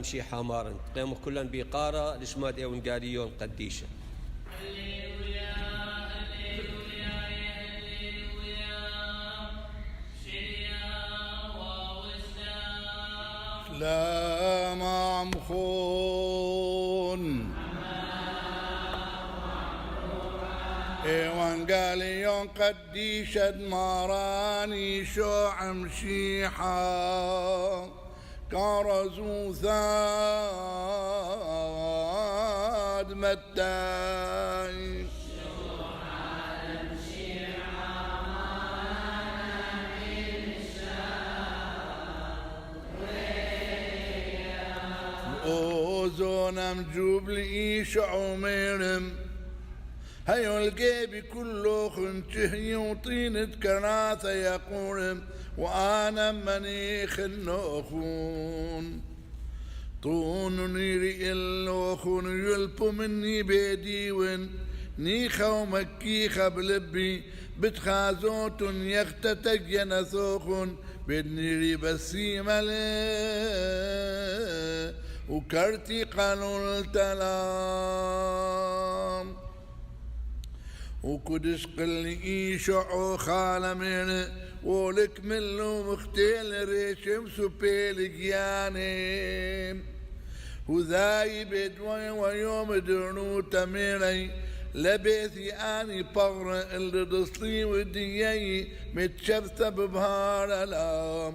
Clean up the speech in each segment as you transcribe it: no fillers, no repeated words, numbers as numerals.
شي حمارن قيموا كلن بقارة لشماد ايون قاريون قديشة. لا معمخون ايوان قاليون قديشة ماراني شو عمشيحة كارزو ثاد متاي اوزون مجوب لإيش عمرم هيو القيبي كله خنته يوطين كراثة يقورم وانا منيخ النوخون طون نيري اللوخون يلبو مني بيديون نيخة ومكيخة بلبي بتخازوت يختتك ينثوخون بدنيري بسيمة وكرتي قالوا التلام وكدش قلي إيشعو خالمين ولك ملو مختيل ريشم سبيل جياني وذاي بدوي ويوم درنو تميري لبيثي اني بغر اللي دصلي وديي متشبثة ببهار الام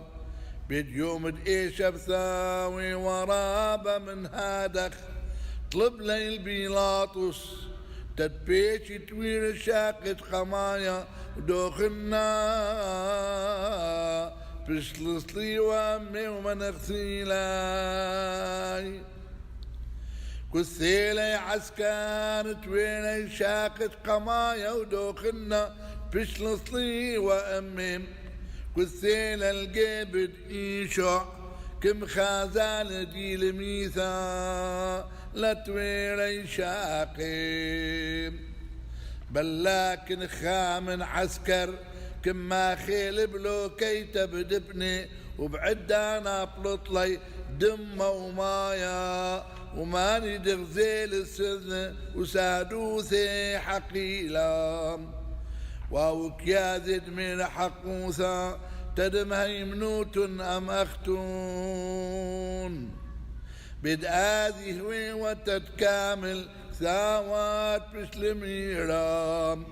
بيد يوم دقيش بثاوي ورابة من هادخ طلب لي البيلاطس تدبيش توير شاقة خمايا ودوخنا بشلصلي وامي ومنغسيلاي كسيلي عسكر توير شاقة خمايا ودوخنا بشلصلي وامي كسيل القبد إيشع كم خازال دي لميثا لتويري شاقيم بلاكن خامن عسكر كما خيل بلوكي تبدبني وبعدانا بلطلي دم ومايا وماني دغزيل السذن وسادوثي حقيلا واوك يا زد من حقوثا تدمهي منوت أم أختون بدآذي هوي وتتكامل ثاوات بسلميرام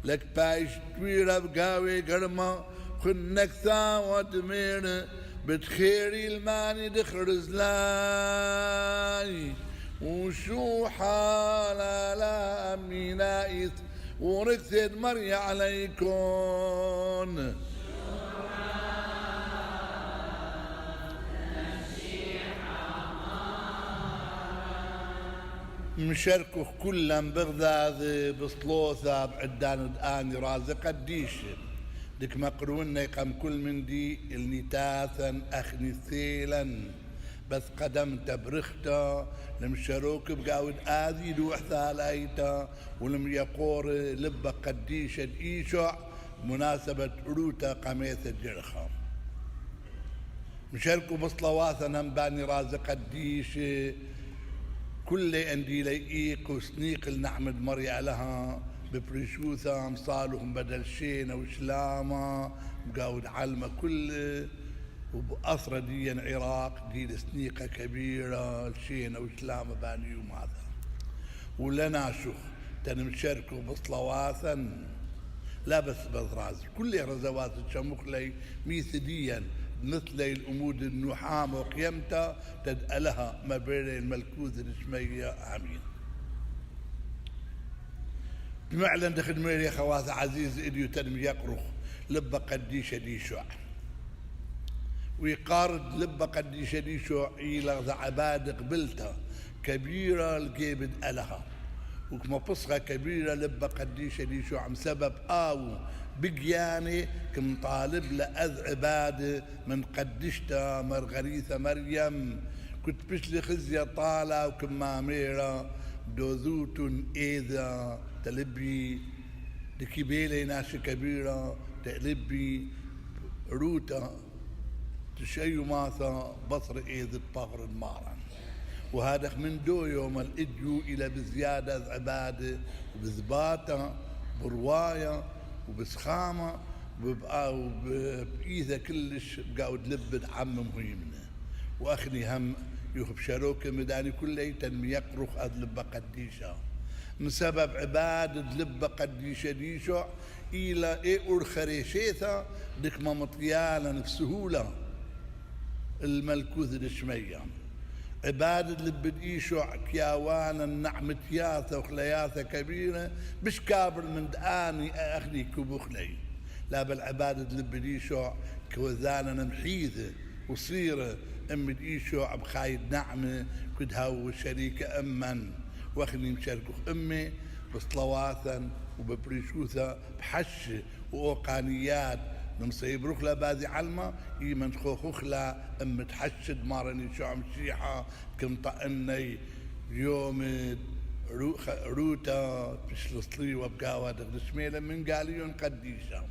لك بايش تويرا بقاوي قرما خنك ثاوات مير بتخيري الماني دخرز لاي وشو حالا لا أمي نايث وركثت مري عليكم مشاركوا كلا بغداد بصلوثة بعدان دآني رازق قديش دك مقرونا يقام كل من دي النتاثا أخني ثيلا بس قدمت برختا لم شروك بقاود آذي دوح ثالايتا ولم يقور لب قديش الإيشع مناسبة روتا قميث الجرخة مشاركوا بصلواثا نمباني رازق قديش كل اندي ليقيق وسنيق النحمد مريع لها ببريشوثا مصالهم بدل شينا وشلامة بقاود علمة كل وبأثرة دي عراق دي سنيقة كبيرة شينا وشلامة باني يوم هذا ولنا شوخ تنمشاركوا بصلواثا لا بس بضراز كل رزوات الشمخلي ميثديا مثل الأمود النحامة وقيمتها تدألها ما بين الملكوث الشمية عمين بمعلن دخل ميري خواث عزيز إديو تنم يقرخ لب قديشة دي شع ويقارد لب قديشة دي شع إلى عباد قبلتها كبيرة القيبد ألها وكما بصغة كبيرة لب قديشة دي شو عم سبب آو بقياني كم طالب لأذ عبادة من قدشتا مرغريثة مريم كنت بشلي خزية طالة وكما ميرا دوذوت إذا تلبي دكيبيلي ناشي كبيرة تلبي روتا تشيو ماثا بصر إيد الطغر المارن وهذا من دو يوم الإديو إلى بزيادة عبادة وبثباتة برواية وبسخامة وبإيذا كلش بقاو تلبد عم مهمنا وأخني هم يخب شروك مداني كله تنمي يقرخ أذ لبا قديشة من سبب عبادة لبا قديشة ديشة إلى إيه أرخريشيثا دك ما مطيالا بسهولة الملكوث الشمية عبادة لبديشو كياوانا نعمة ياثا وخلياثا كبيرة مش كابر من داني أخلي كبوخلي لا بل عبادة لبديشو كوزانا محيثة وصيرة أم ديشو بخايد نعمة كد هاو شريكة أمن واخني مشاركو أمي بصلواثا وببريشوثا بحش وأوقانيات نمصيب رخلة بازي علمة يمن خوخلا أم تحشد مارني شو عم شيحة كم طقني يوم روتا بشلصلي وبقاوة دغد شميلة من قاليون قديشة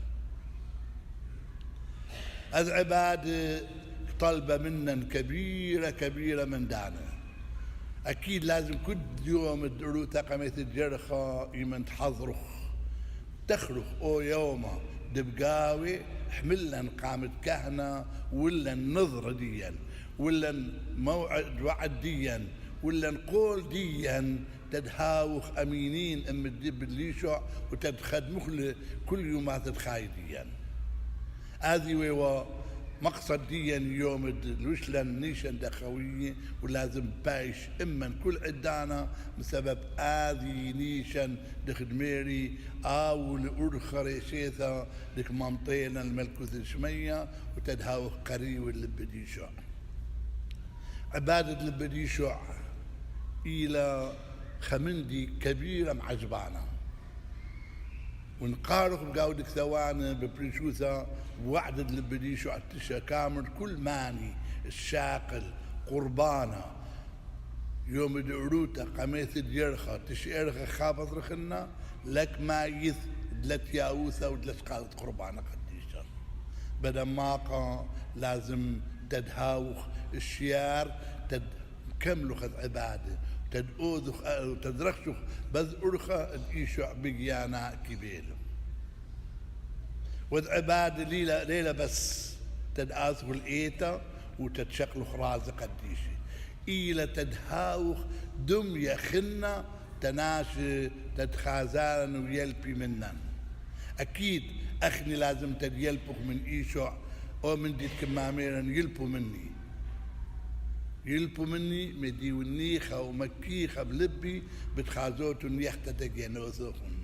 هذا عبادة طلبة منا كبيرة كبيرة من دانا أكيد لازم كل يوم الروتا قميت الجرخة يمن تحضرخ تخرخ أو يومه دبقاوي حملنا قامت كهنة ولا النظرة ديا ولا موعد وعد ديا ولا نقول ديا تدهاوخ أمينين أم الدب الليشع وتدخدمخ كل يوم تدخاي ديا هذه ويوا مقصد ديا يوم الوشلن نيشن دخوية ولازم بايش اما كل عدانا بسبب هذه نيشن دخدميري او الارخر شيثا دك مامطينا الملكوث الشمية وتدهاو قري واللبديشع عبادة البديشع الى خمندي كبيرة معجبانا ونقارخ بقاودك ثوانا ببريشوثا وعدة البديشو عتشا كامل كل ماني الشاقل قربانا يوم العروتة قميث الجرخة تشيرخة خابط رخنا لك ما يث دلت ياوثة ودلت قالت قربانا قديشا بدا ماقا لازم تدهاوخ الشيار تكملوا خذ عباده تدؤوذخ وتدرخشخ بذ أرخة الإيشع بقيانا كبير وذ عبادة ليلة بس تدآثخ الإيتا وتتشقلخ رازق قديشي إيلة تدهاوخ دم يخنا تناشي تدخازان ويلبي منن أكيد أخني لازم تديلبخ من إيشع أو من ديت كماميرا يلبوا مني يلبوا مني مديونيخة ومكيخة بلبي بتخازوت ونيخة تجينوثوخن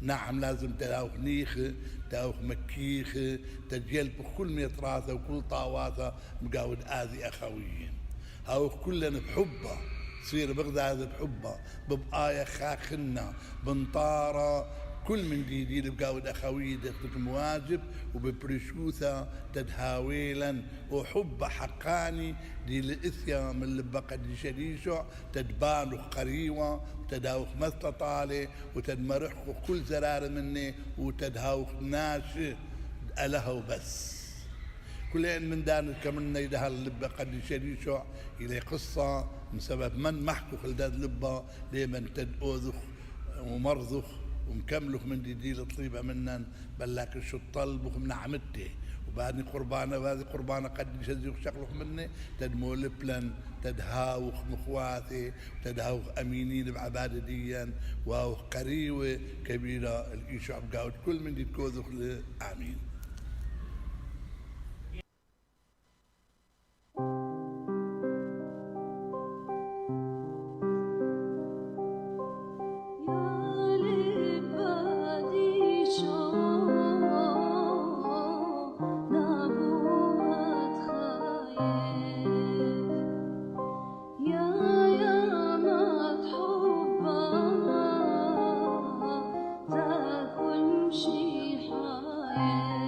نعم لازم تلاوخ نيخة تلاوخ مكيخة تجيلبوا كل ميطراثة وكل طاواثة مقاود آذي أخويين هاو كلنا بحبه صير بغداد بحبه ببقايا خاخنا بنطارة كل من دي بقاود أخوي دخلت مواجب وببرشوثة تدهاويلا وحب حقاني دي الإثيا من اللي بقى دي شديشو تدبانو قريوة وتدهاوخ مستطالي وتدمرحكو كل زرار مني وتدهاوخ ناشي ألهو بس كلين من دان كمنا يدها اللبة قد شديشو إلى قصة من سبب من محكو خلداد لبة لمن تدؤذخ ومرضخ ومكملك من دي الطيبة منن بل لكن شو طلبك من عمتي وبعدني قربانة وهذه قربانة قد يشزيك شغلك مني تدمو لبلن تدهاوخ مخواتي تدهاوخ أمينين بعبادة ديا وهو قريوة كبيرة الإيشع بقاود كل من دي تكوذخ آمين شيحة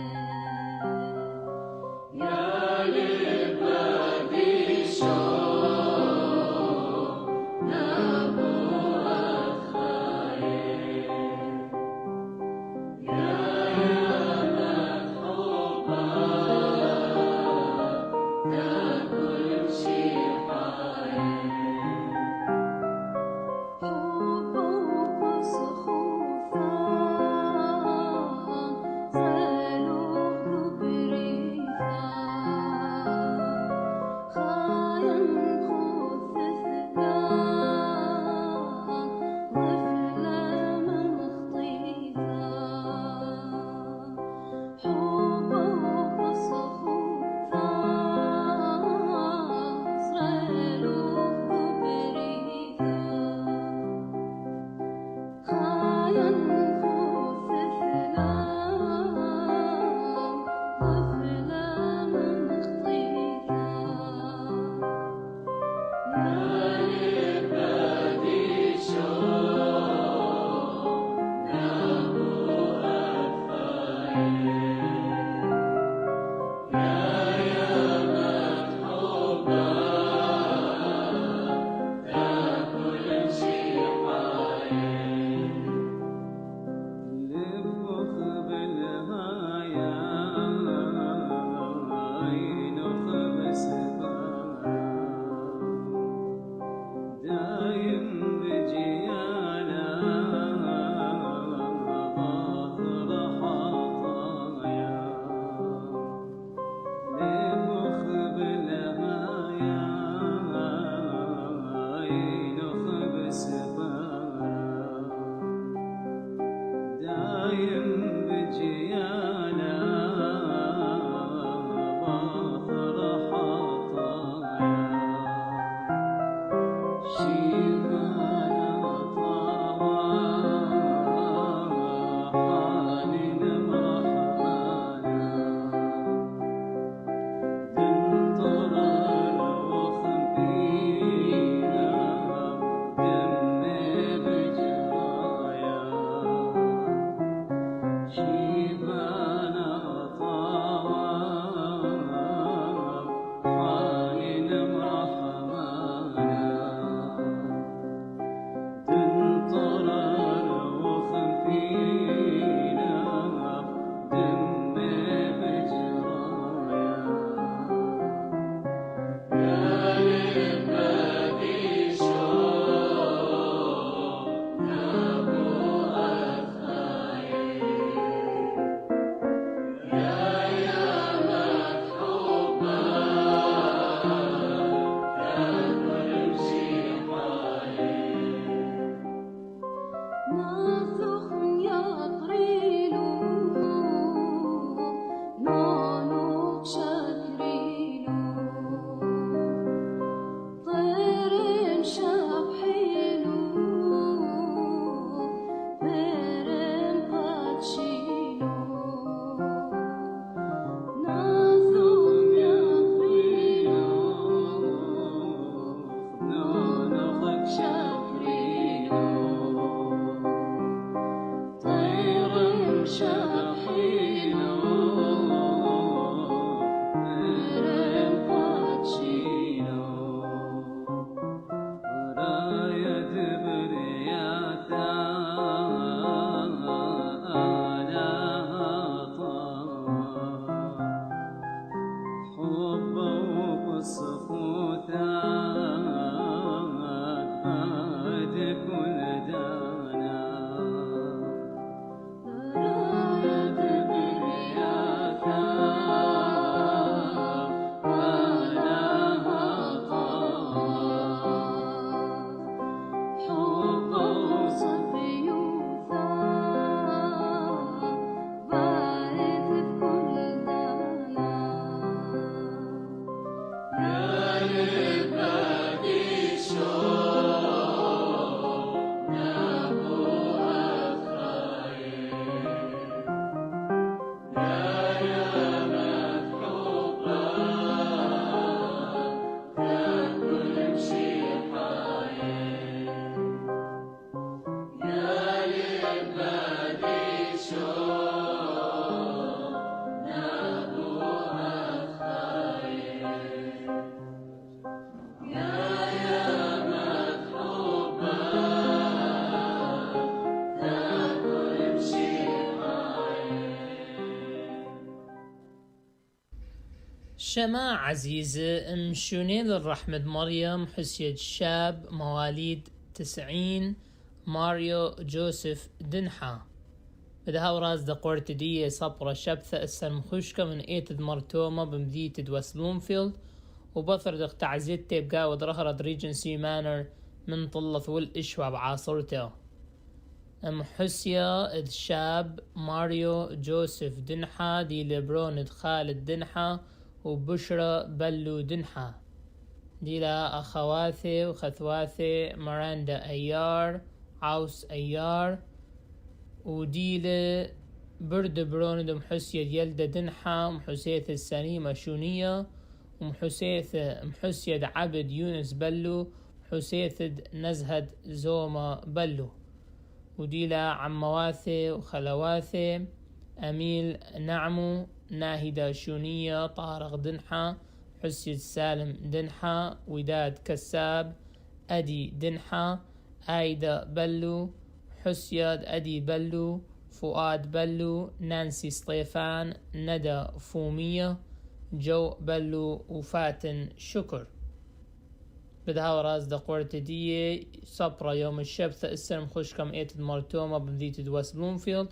شما عزيزة مشونين الرحمة مريم حسيد شاب مواليد 90 ماريو جوزيف دنحة بدها وراز دقورت دي صبرة شبثة السلم خشكة من ايتد مرتومة بمديتد وسلونفيلد وبثر دق تعزيد تبقى ودرهرد ريجنسي مانر من طلث والإشوى بعاصرته. حسيا الشاب ماريو جوزيف دنحة دي لبرون خالد دنحة وبشرى بلو دنحة دي لا أخواثي وخثواثي مراندا أيار عوس أيار ودي برد برون محسية يلدة دنحة محسيث السليمة شونية ومحسيث محسيد عبد يونس بلو محسيث نزهد زوما بلو وديلا عمواثي وخلواثي أميل نعمو ناهدة شونية طارق دنحة حسيد سالم دنحة وداد كساب أدي دنحة آيدة بلو حسياد أدي بلو فؤاد بلو نانسي سطيفان ندى فومية جو بلو وفاتن شكر بدها وراز دقورت دي صبرة يوم الشبث السلم خشكم ايتد مرتومة بمديتد وست بلومفيلد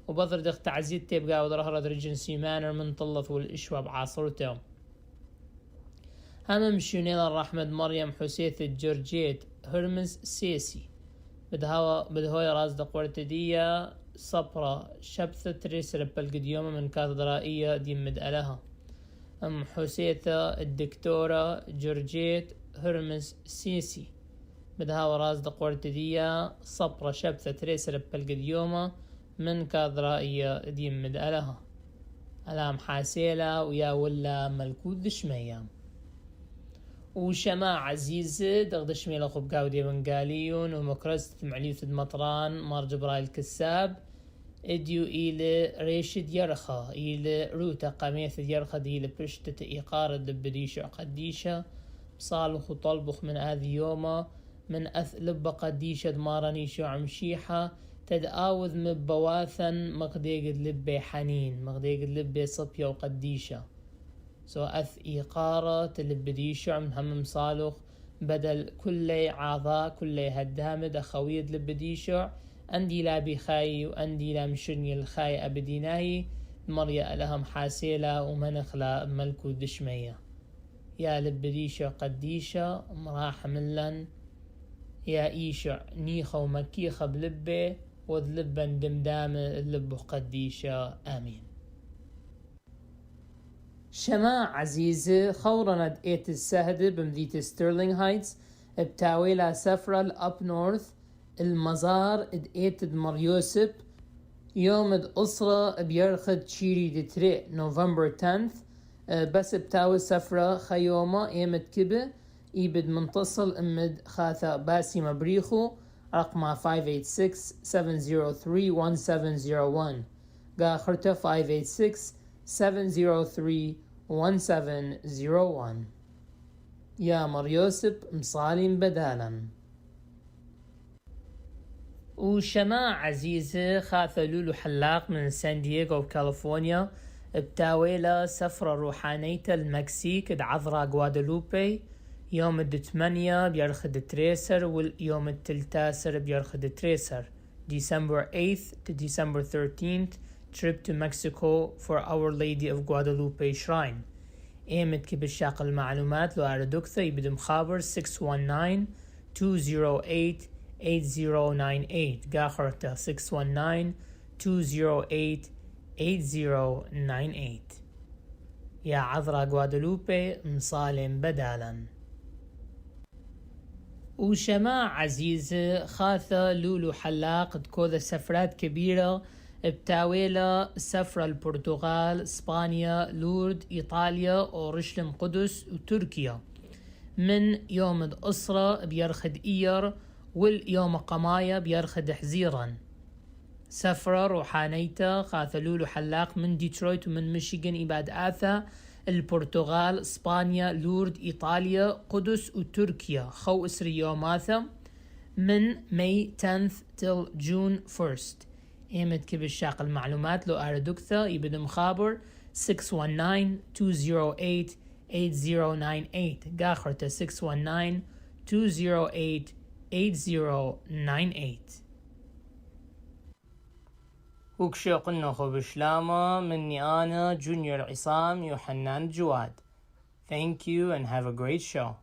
وبضر دق تعزيد تبقى ودرهرد ريجنسي مانر من طلث والإشوى بعاصرته. هم مشونين الرحمة مريم حسيث الجرجيت هرمز سيسي بدها راز دقورت دي صبرة شبثة تريسر بالقديومة من كاتدرائية دي مدألها. حسيثة الدكتورة جورجيت هرمز سيسي بدها وراز دقورت دي صبرة شبثة تريسر بالقديومة من كاتدرائية دي مدألها. ألام حاسيلة ويا ولا ملكود دشمية وشما عزيزة دغدشمي لخب قاودي بنقاليون ومكرست معليث المطران مار جبرايل كساب اديو إلى ريشد يرخى إلى روتا قميث يرخى دي لبشتة إيقار لبديشة قديشة بصالخ وطلبخ من هذه يومه من أث لب قديشة دمارني شو عمشيحة تدآوذ مبواثا مقديق لبي حنين مقديق لبي صبية وقديشة سو أث إيقارة تلبديشة من هم مصالخ بدل كل عاضاء كل هدامد أخويد لبديشة أندي لا بخاي وأندي لا مشرني الخاي أبديناي مريا لهم حاسيلة ومنخلا ملكو دشمية يا لبديشة قديشة مراح ملن يا إيشع نيخة ومكيخة بلبه وذلبا دمدام اللب قديشة آمين. شما عزيزة خورند ايت السهد بمدينة ستيرلينغ هايتس بتاويلا سفرة الأب نورث المزار اد ايتد مريوسب يوم الأسرة بيرخد تشيري دتري نوفمبر 10 بس بتاوي سفرة خيومة ايمت كبه ايبد منتصل امد خاثة باسي مبريخو رقم 586-703-1701 قاخرته 586-703-1701 يا مريوسب مصالين بدالا وشما عزيزة خاثة لولو حلاق من سان دييغو كاليفورنيا بتاويلة سفرة روحانية المكسيك دعذرا غوادلوبي يوم 8 بيرخد تريسر واليوم 13 بيرخد تريسر December 8th to December 13th trip to Mexico for Our Lady of Guadalupe Shrine. ايمت كبشاق المعلومات لو اردوكثا يبدو مخابر 619-208-8098 قاخرته 619-208-8098 يا عذرا غوادلوبي مصالم بدالا وشما عزيزة خاثة لولو حلاق تكوذا سفرات كبيرة بتاويلة سفرة البرتغال اسبانيا لورد ايطاليا اورشلم قدس وتركيا من يوم الأسرة بيرخد اير واليوم قماية بيرخد حزيرا سفرة روحانيتا خاثة لولو حلاق من ديترويت ومن ميشيغان إباد آثا البرتغال اسبانيا لورد ايطاليا قدس وتركيا خو اسري يوماثا من ماي 10th till June 1st ايمت كبشاق المعلومات لو اردوكثا يبدو مخابر 619-208-8098 قاخرته 619-208-8098. وكشو قلنا خو بشلامة مني أنا جونيور عصام يوحنان جواد. Thank you and have a great show.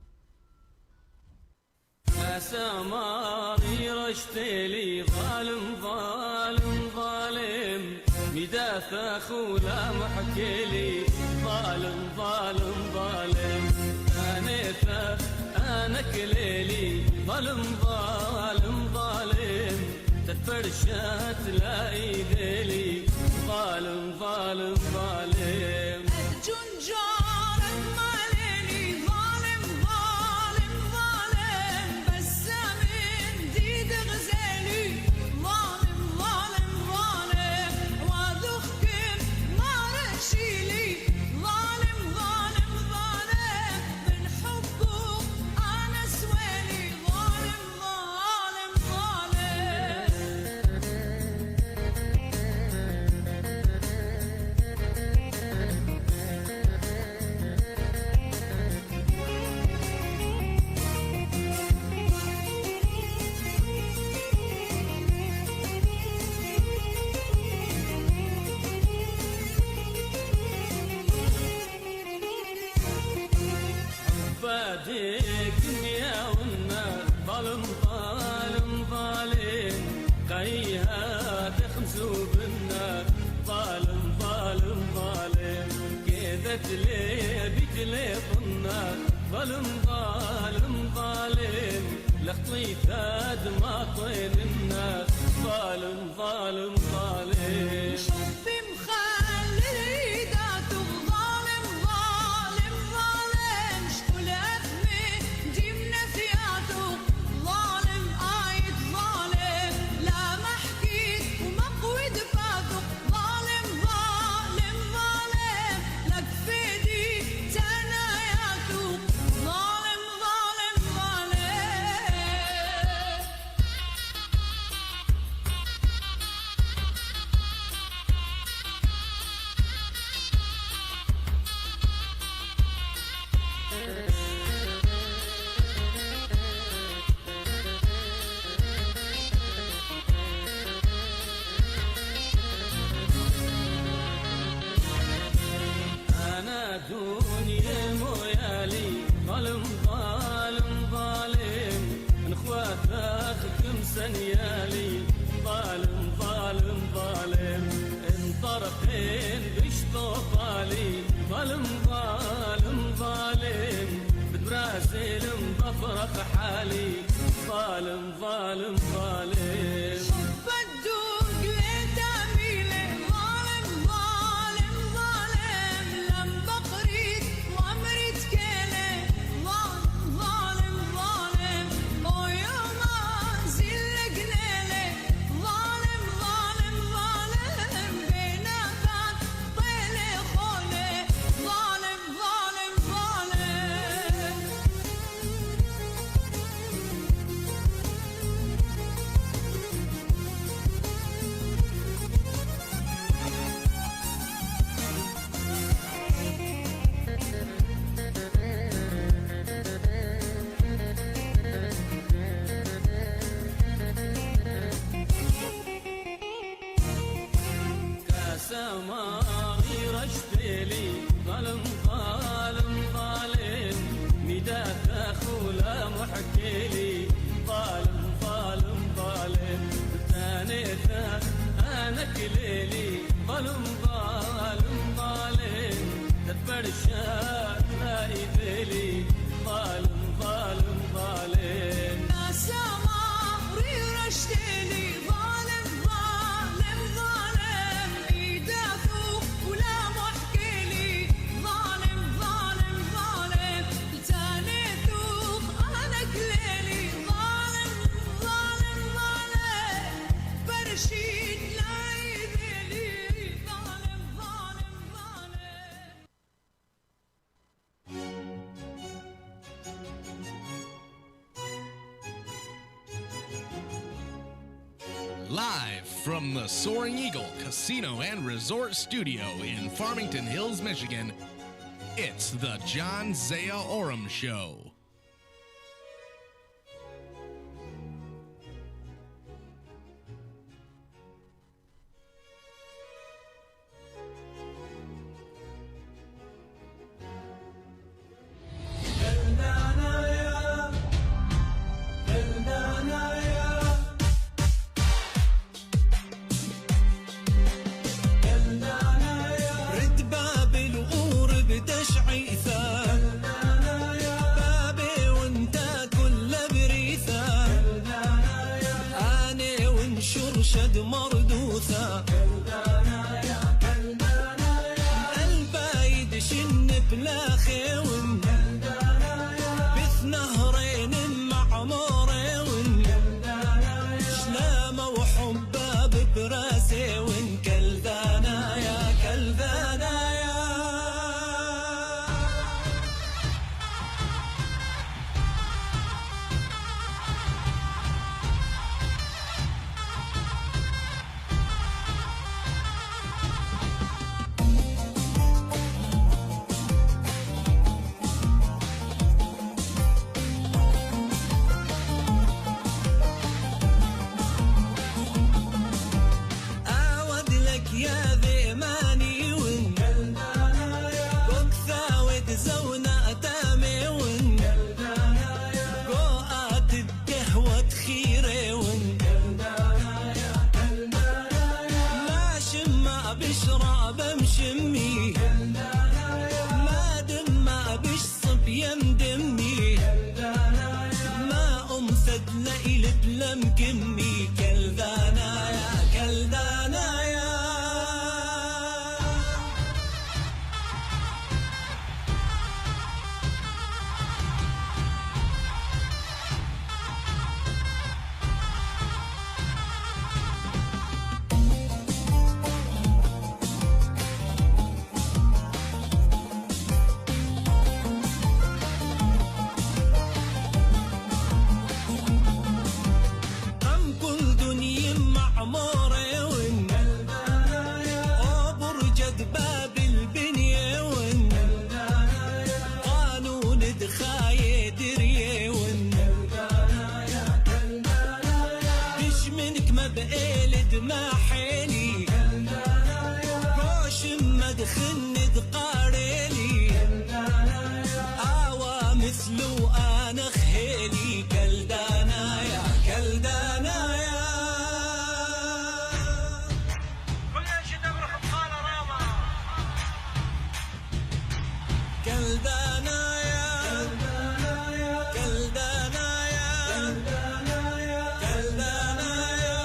سماري رشتلي ظالم ظالم ظالم مداف أخولا محكلي ظالم ظالم ظالم أنا كليلي ظالم ظالم ظالم تتفرشات لا إيديلي ظالم ظالم ظالم الدنيا والنار ظالم ظالم ظالم قيها تخمسوا بالنار ظالم ظالم ظالم كذت لي بجليط النار ظالم ظالم ظالم لخطي ثاد ما طين النار ظالم ظالم ظالم سنيالي ظالم ظالم ظالم انطرفين بشطوطالي ظالم ظالم ظالم بدراسل مبفرق حالي ظالم ظالم ظالم سماغي رشتلي ظالم ظالم ظالم مداف أخولا محكلي ظالم ظالم ظالم ثانيثة أنا كليلي ظالم ظالم ظالم تتفرشات لا إيديلي ظالم ظالم ظالم سماغي رشتلي Live from the Soaring Eagle Casino and Resort Studio in Farmington Hills, Michigan, it's the John Zia Oram Show. شد مردوثة البايد شن بلا خيون بث نهرين معمورين شلامة وحباب براسي كلذانا يا كلذانا يا يا ذي ماني ون بكثا ودزونا أتامي ون قوات الدهوة خيري ون ما شما بشراب مشمي ما دم ما بشصب يندمي ما أمثد ليلة لم كمي كلذانا يا كلذانا يا معموري ون وبرجد باب البنية ون قانون دخاية درية ون دش منك ما بقيلد ما حيلي روش ما دخلني دقاريلي آوا مثلو أنا خيلي كلدانا يا كلدانا يا كلدانا يا كلدانا يا كلدانا يا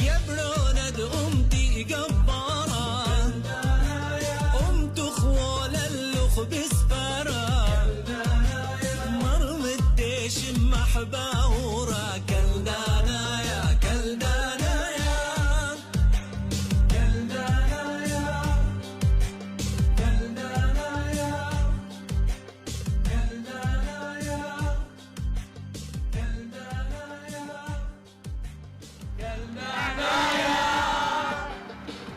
يا برونة أمتي جبارة أمت خوال اللخ بسفارة مرمتش محباورة كلدانا يا كلدانا يا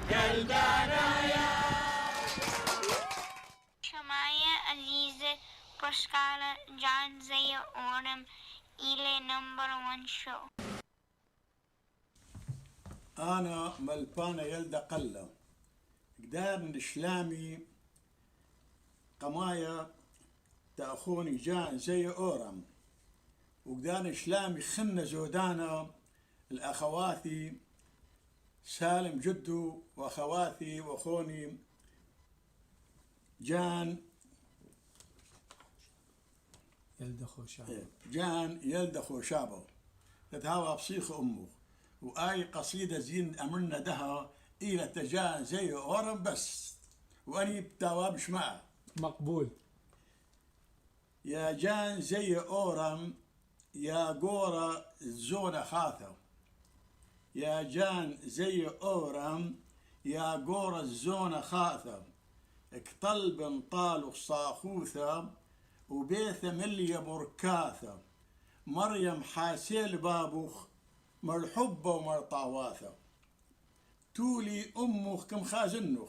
كلدانا يا شماية عزيزة بشكالة جان زيا أورم إلى نمبر 1 شو. أنا ملبانة يلدا قلة قدار نشلامي قمايا تأخوني جان زي أورم وقدار نشلامي خنة زودانا الأخواتي سالم جدو وأخواتي وأخوني جان يلدا خوشابو تتهاوى بصيخ أمه وآي قصيدة زين أمرنا دها إلى تجان زي أورم بس وأني بتواب شماء مقبول. يا جان زي أورم يا قورة الزونة خاثة يا جان زي أورم يا قورة الزونة خاثة اكطلب طالو صاخوثة وبيث ملي بركاثة مريم حاسيل بابوخ مر حبة ومر طاواثة تولي أمخ كم خازنخ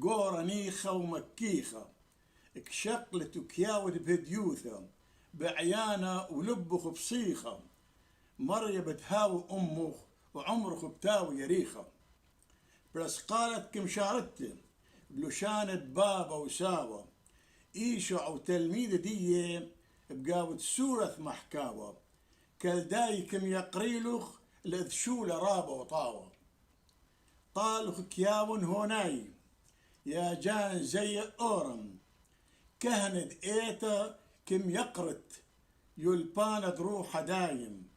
قورة نيخة ومكيخة اكشقلت وكياود بهديوثة بعيانة ولبخ بصيخة مرية بتهاوي أمخ وعمرخ بتاوي يريخة بس قالت كم شارته بلوشانة بابا وساوة إيشع وتلميذ دي بقاوة سورة محكاوة كالداي كم يقريلخ لذشولة رابة وطاوة طالخ كياون هوناي يا جان زي أورم كهند إيتا كم يقرت يلباند روح دايم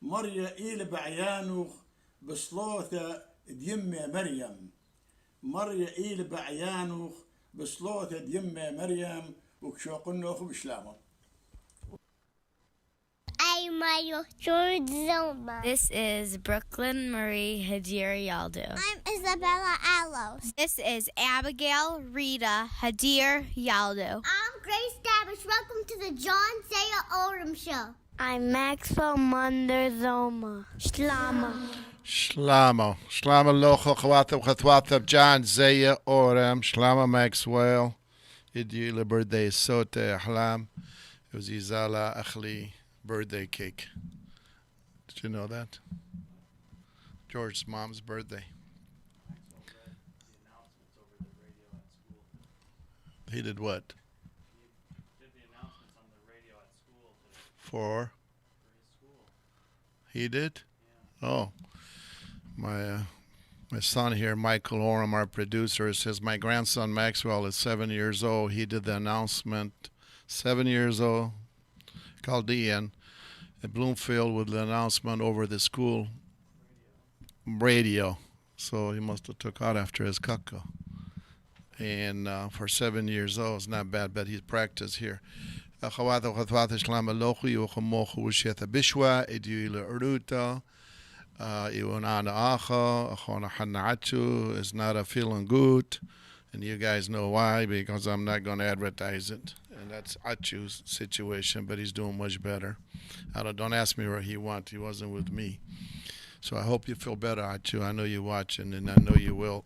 مريا إيل بعيانوخ بصلوثة ديمة مريم مريا إيل بعيانوخ بصلوثة ديمة مريم وكشوقنوخ بشلامه I'm Mario George Zoma. This is Brooklyn Marie Hadir Yaldo. I'm Isabella Alos. This is Abigail Rita Hadir Yaldo. I'm Grace Davish. Welcome to the John Zia Oram Show. I'm Maxwell Munder Zoma. Shlama. Shlama. Shlama locho chwata v'chatwata John Zia Oram. Shlama Maxwell. Idila birthday sote ahlam. It was Izala Achli birthday cake. Did you know that? George's mom's birthday. He did what? Did the announcements on the radio at school today. For his school. He did? Yeah. Oh. My son here, Michael Oram, our producer, says my grandson Maxwell is 7 years old. He did the announcement. 7 years old. Chaldean at Bloomfield with the announcement over the school radio. So he must have took out after his kaka. And for 7 years old, it's not bad, but he's practiced here. Akhawata khatwata shlam alochu yukhmochu usheta bishwa idiyula uruta iwanana acha akhona hanachu is not a feeling good, and you guys know why, because I'm not going to advertise it. And that's Achu's situation, but he's doing much better. Don't ask me where he went. He wasn't with me. So I hope you feel better, Achu. I know you're watching, and I know you will.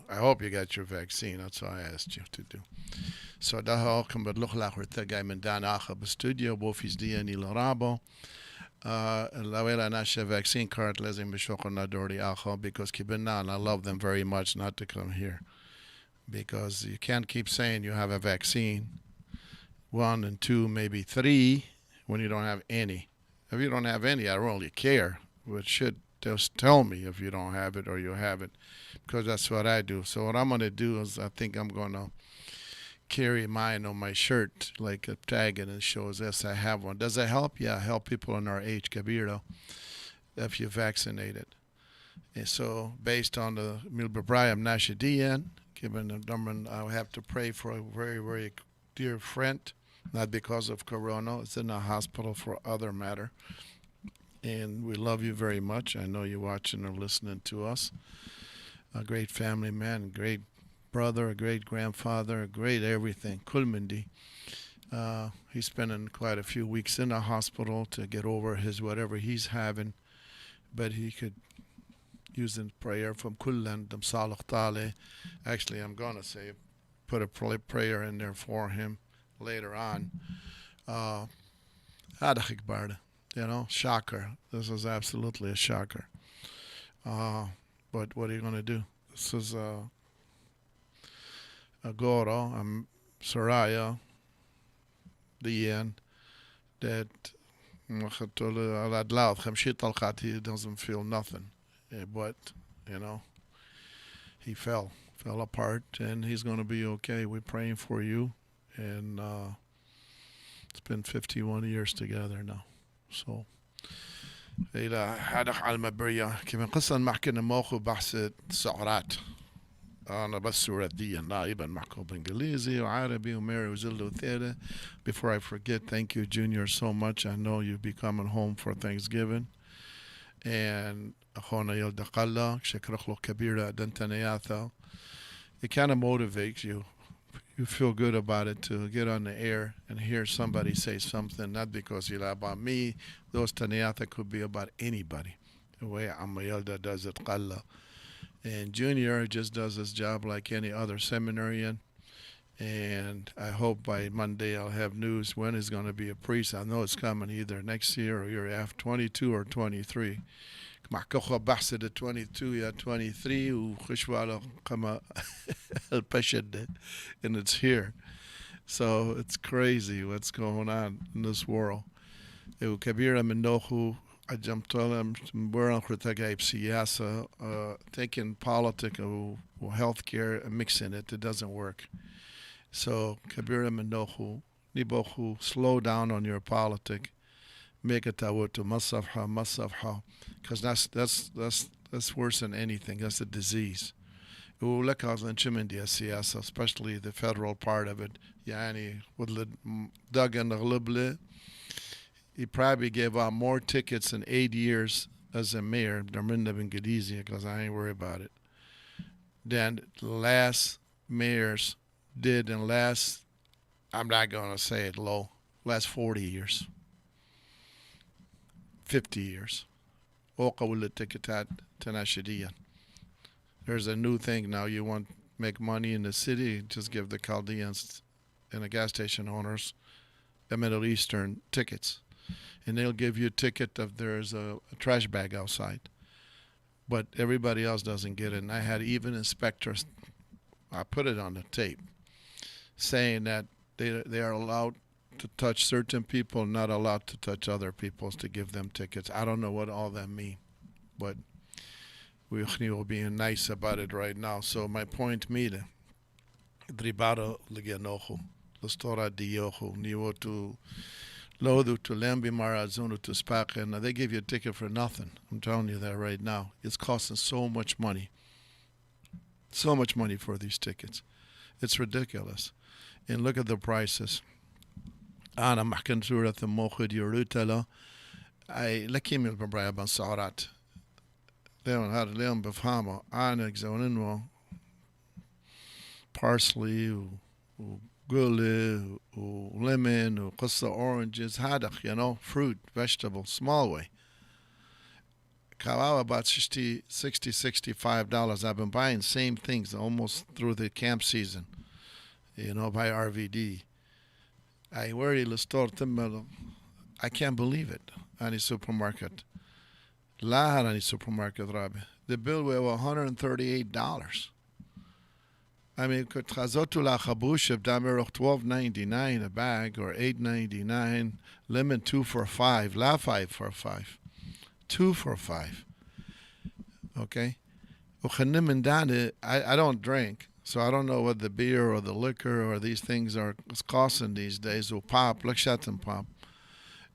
I hope you got your vaccine. That's all I asked you to do. So da kan we nog langer tegen mijn daarna op studio bofis die in Ilorabo. La vela nasha vaccine card lezing bishoko na dori acho because kibena and I love them very much not to come here, because you can't keep saying you have a vaccine, 1 and 2, maybe 3, when you don't have any. If you don't have any, I don't really care. But should just tell me if you don't have it or you have it, because that's what I do. So what I'm going to do is I think I'm going to carry mine on my shirt, like a tag, and it shows, yes, I have one. Does it help? Yeah, help people in our age, Kabiro, if you're vaccinated. And so based on the Milbabrayam Nashadian, given the number, I have to pray for a very, very dear friend, not because of Corona. It's in the hospital for other matter. And we love you very much. I know you're watching or listening to us. A great family man, a great brother, a great grandfather, a great everything. Kulmindi. He's spending quite a few weeks in the hospital to get over his whatever he's having. But he could use a prayer from Kullan, Dam Salih Tale. Actually, I'm going to say, put a prayer in there for him later on. Adachik Barda. You know, shocker. This is absolutely a shocker. But what are you going to do? This is a Goro, Soraya, the end, that he doesn't feel nothing. But, you know, he fell apart, and he's going to be okay. We're praying for you, and it's been 51 years together now. So إلى هذا على المبرية كمان قصة نحكي نموخو بحث سعرات أنا بس سورة دي نائبا معكم بإنجليزي وعربي وماري وزلة وثيرة. Before I forget, thank you, Junior, so much. I know you'll be coming home for Thanksgiving. And أخونا يلدى قلة شكرخ له كبيرة دنتنياثا. It kind of motivates you. You feel good about it to get on the air and hear somebody say something, not because you're about me. Those Taniata could be about anybody. the way Amayelda does it, Qalla. And Junior just does his job like any other seminarian. And I hope by Monday I'll have news when he's going to be a priest. I know it's coming either next year or year after, 22 or 23. معكوخة بحث 22 يا 23 وخشوا كما البشد and it's here. So it's crazy what's going on in this world. وكبيرة منه أجمت لهم مبارن خرطة بسياسة taking politics or healthcare and mixing it doesn't work. So كبيرة منه نبوخو slow down on your politics. Make it to masafha, because that's worse than anything. That's a disease. Especially the federal part of it. Yani with dug in the glibli, he probably gave out more tickets in 8 years as a mayor, because I ain't worried about it, than last mayors did in last, I'm not gonna say it low, last 40 years. 50 years. There's a new thing now. You want to make money in the city, just give the Chaldeans and the gas station owners the Middle Eastern tickets. And they'll give you a ticket if there's a trash bag outside. But everybody else doesn't get it. And I had even inspectors, I put it on the tape, saying that they are allowed to touch certain people, not allowed to touch other people, to give them tickets. I don't know what all that mean, but we're being nice about it right now. So my point, mire, dribaro ligenohu, l'stora diohu, niwo to lodu to lembi marazunu to spake, and they give you a ticket for nothing. I'm telling you that right now. It's costing so much money for these tickets. It's ridiculous. And look at the prices. أنا محكن سورة الموخد يروتلا أي لكيم البرايا بنصارات ليون هذا ليون بفهمه أنا إجزونينه parsley وقولي وlemon وقصة oranges هذا fruit vegetable small way. Kawawa about $60, $65. I've been buying same things almost through the camp season, by RVD. I worry the store I can't believe it. Any supermarket. La any supermarket Rabbi. The bill was $138. I mean could chazotu la chabush of dameroch $12.99 a bag or $8.99. Lemon 2 for $5. La 5 for $5. 2 for $5. Okay? I don't drink. So I don't know what the beer or the liquor or these things are costing these days. Or pop, pop.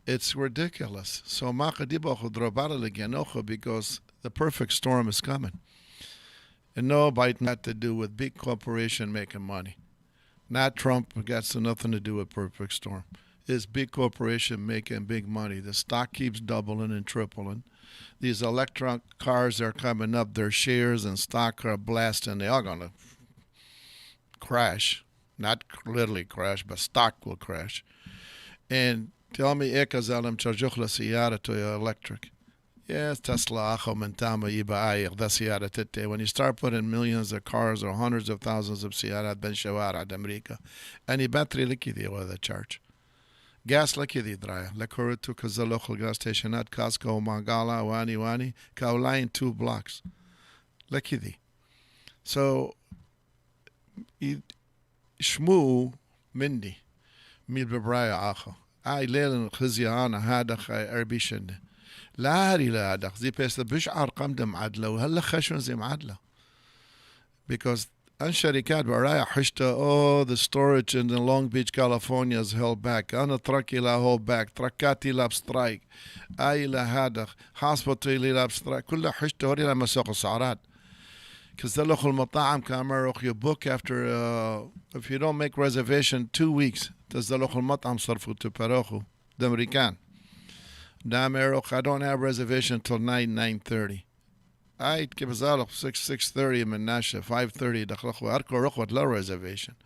It's ridiculous. So because the perfect storm is coming. And no biting had to do with big corporation making money. Not Trump got nothing to do with perfect storm. It's big corporation making big money. The stock keeps doubling and tripling. These electric cars are coming up. Their shares and stock are blasting. They are going to crash, not literally crash, but stock will crash. And tell me, Ekazalim Charjukhla Siyara to your electric. Yes, Tesla, Mentama, Iba, Siyara Tete. When you start putting millions of cars or hundreds of thousands of Siyara, Ben Shawara, America, and you battery liquid with the charge. Gas liquid draya. Lekuru to the local gas station at Costco, Mangala, Wani, Kaulain 2 blocks. Liquid. So, شمو مني ميل ببرايا آخر ليلن خزيانا هذا أربيشن لا هاري لا هذا زي بس بش أرقام دم عدلة وهلا خشون زي معدلة because أن شركات برايا حشتا the storage in Long Beach California is held back أنا تركي لا hold back تركاتي لا بسترايك لا هذا hospital لا بسترايك كلها حشتا هوري لما سوق السعرات. Because the local mata'am kamarok you book after if you don't make reservation 2 weeks, does the local mat'am sarfu to parochu the American. Damerok I don't have reservation till 9:30. I give us out 6:30 من ناشا 5:30 دخلوا أركو ركوت low reservation.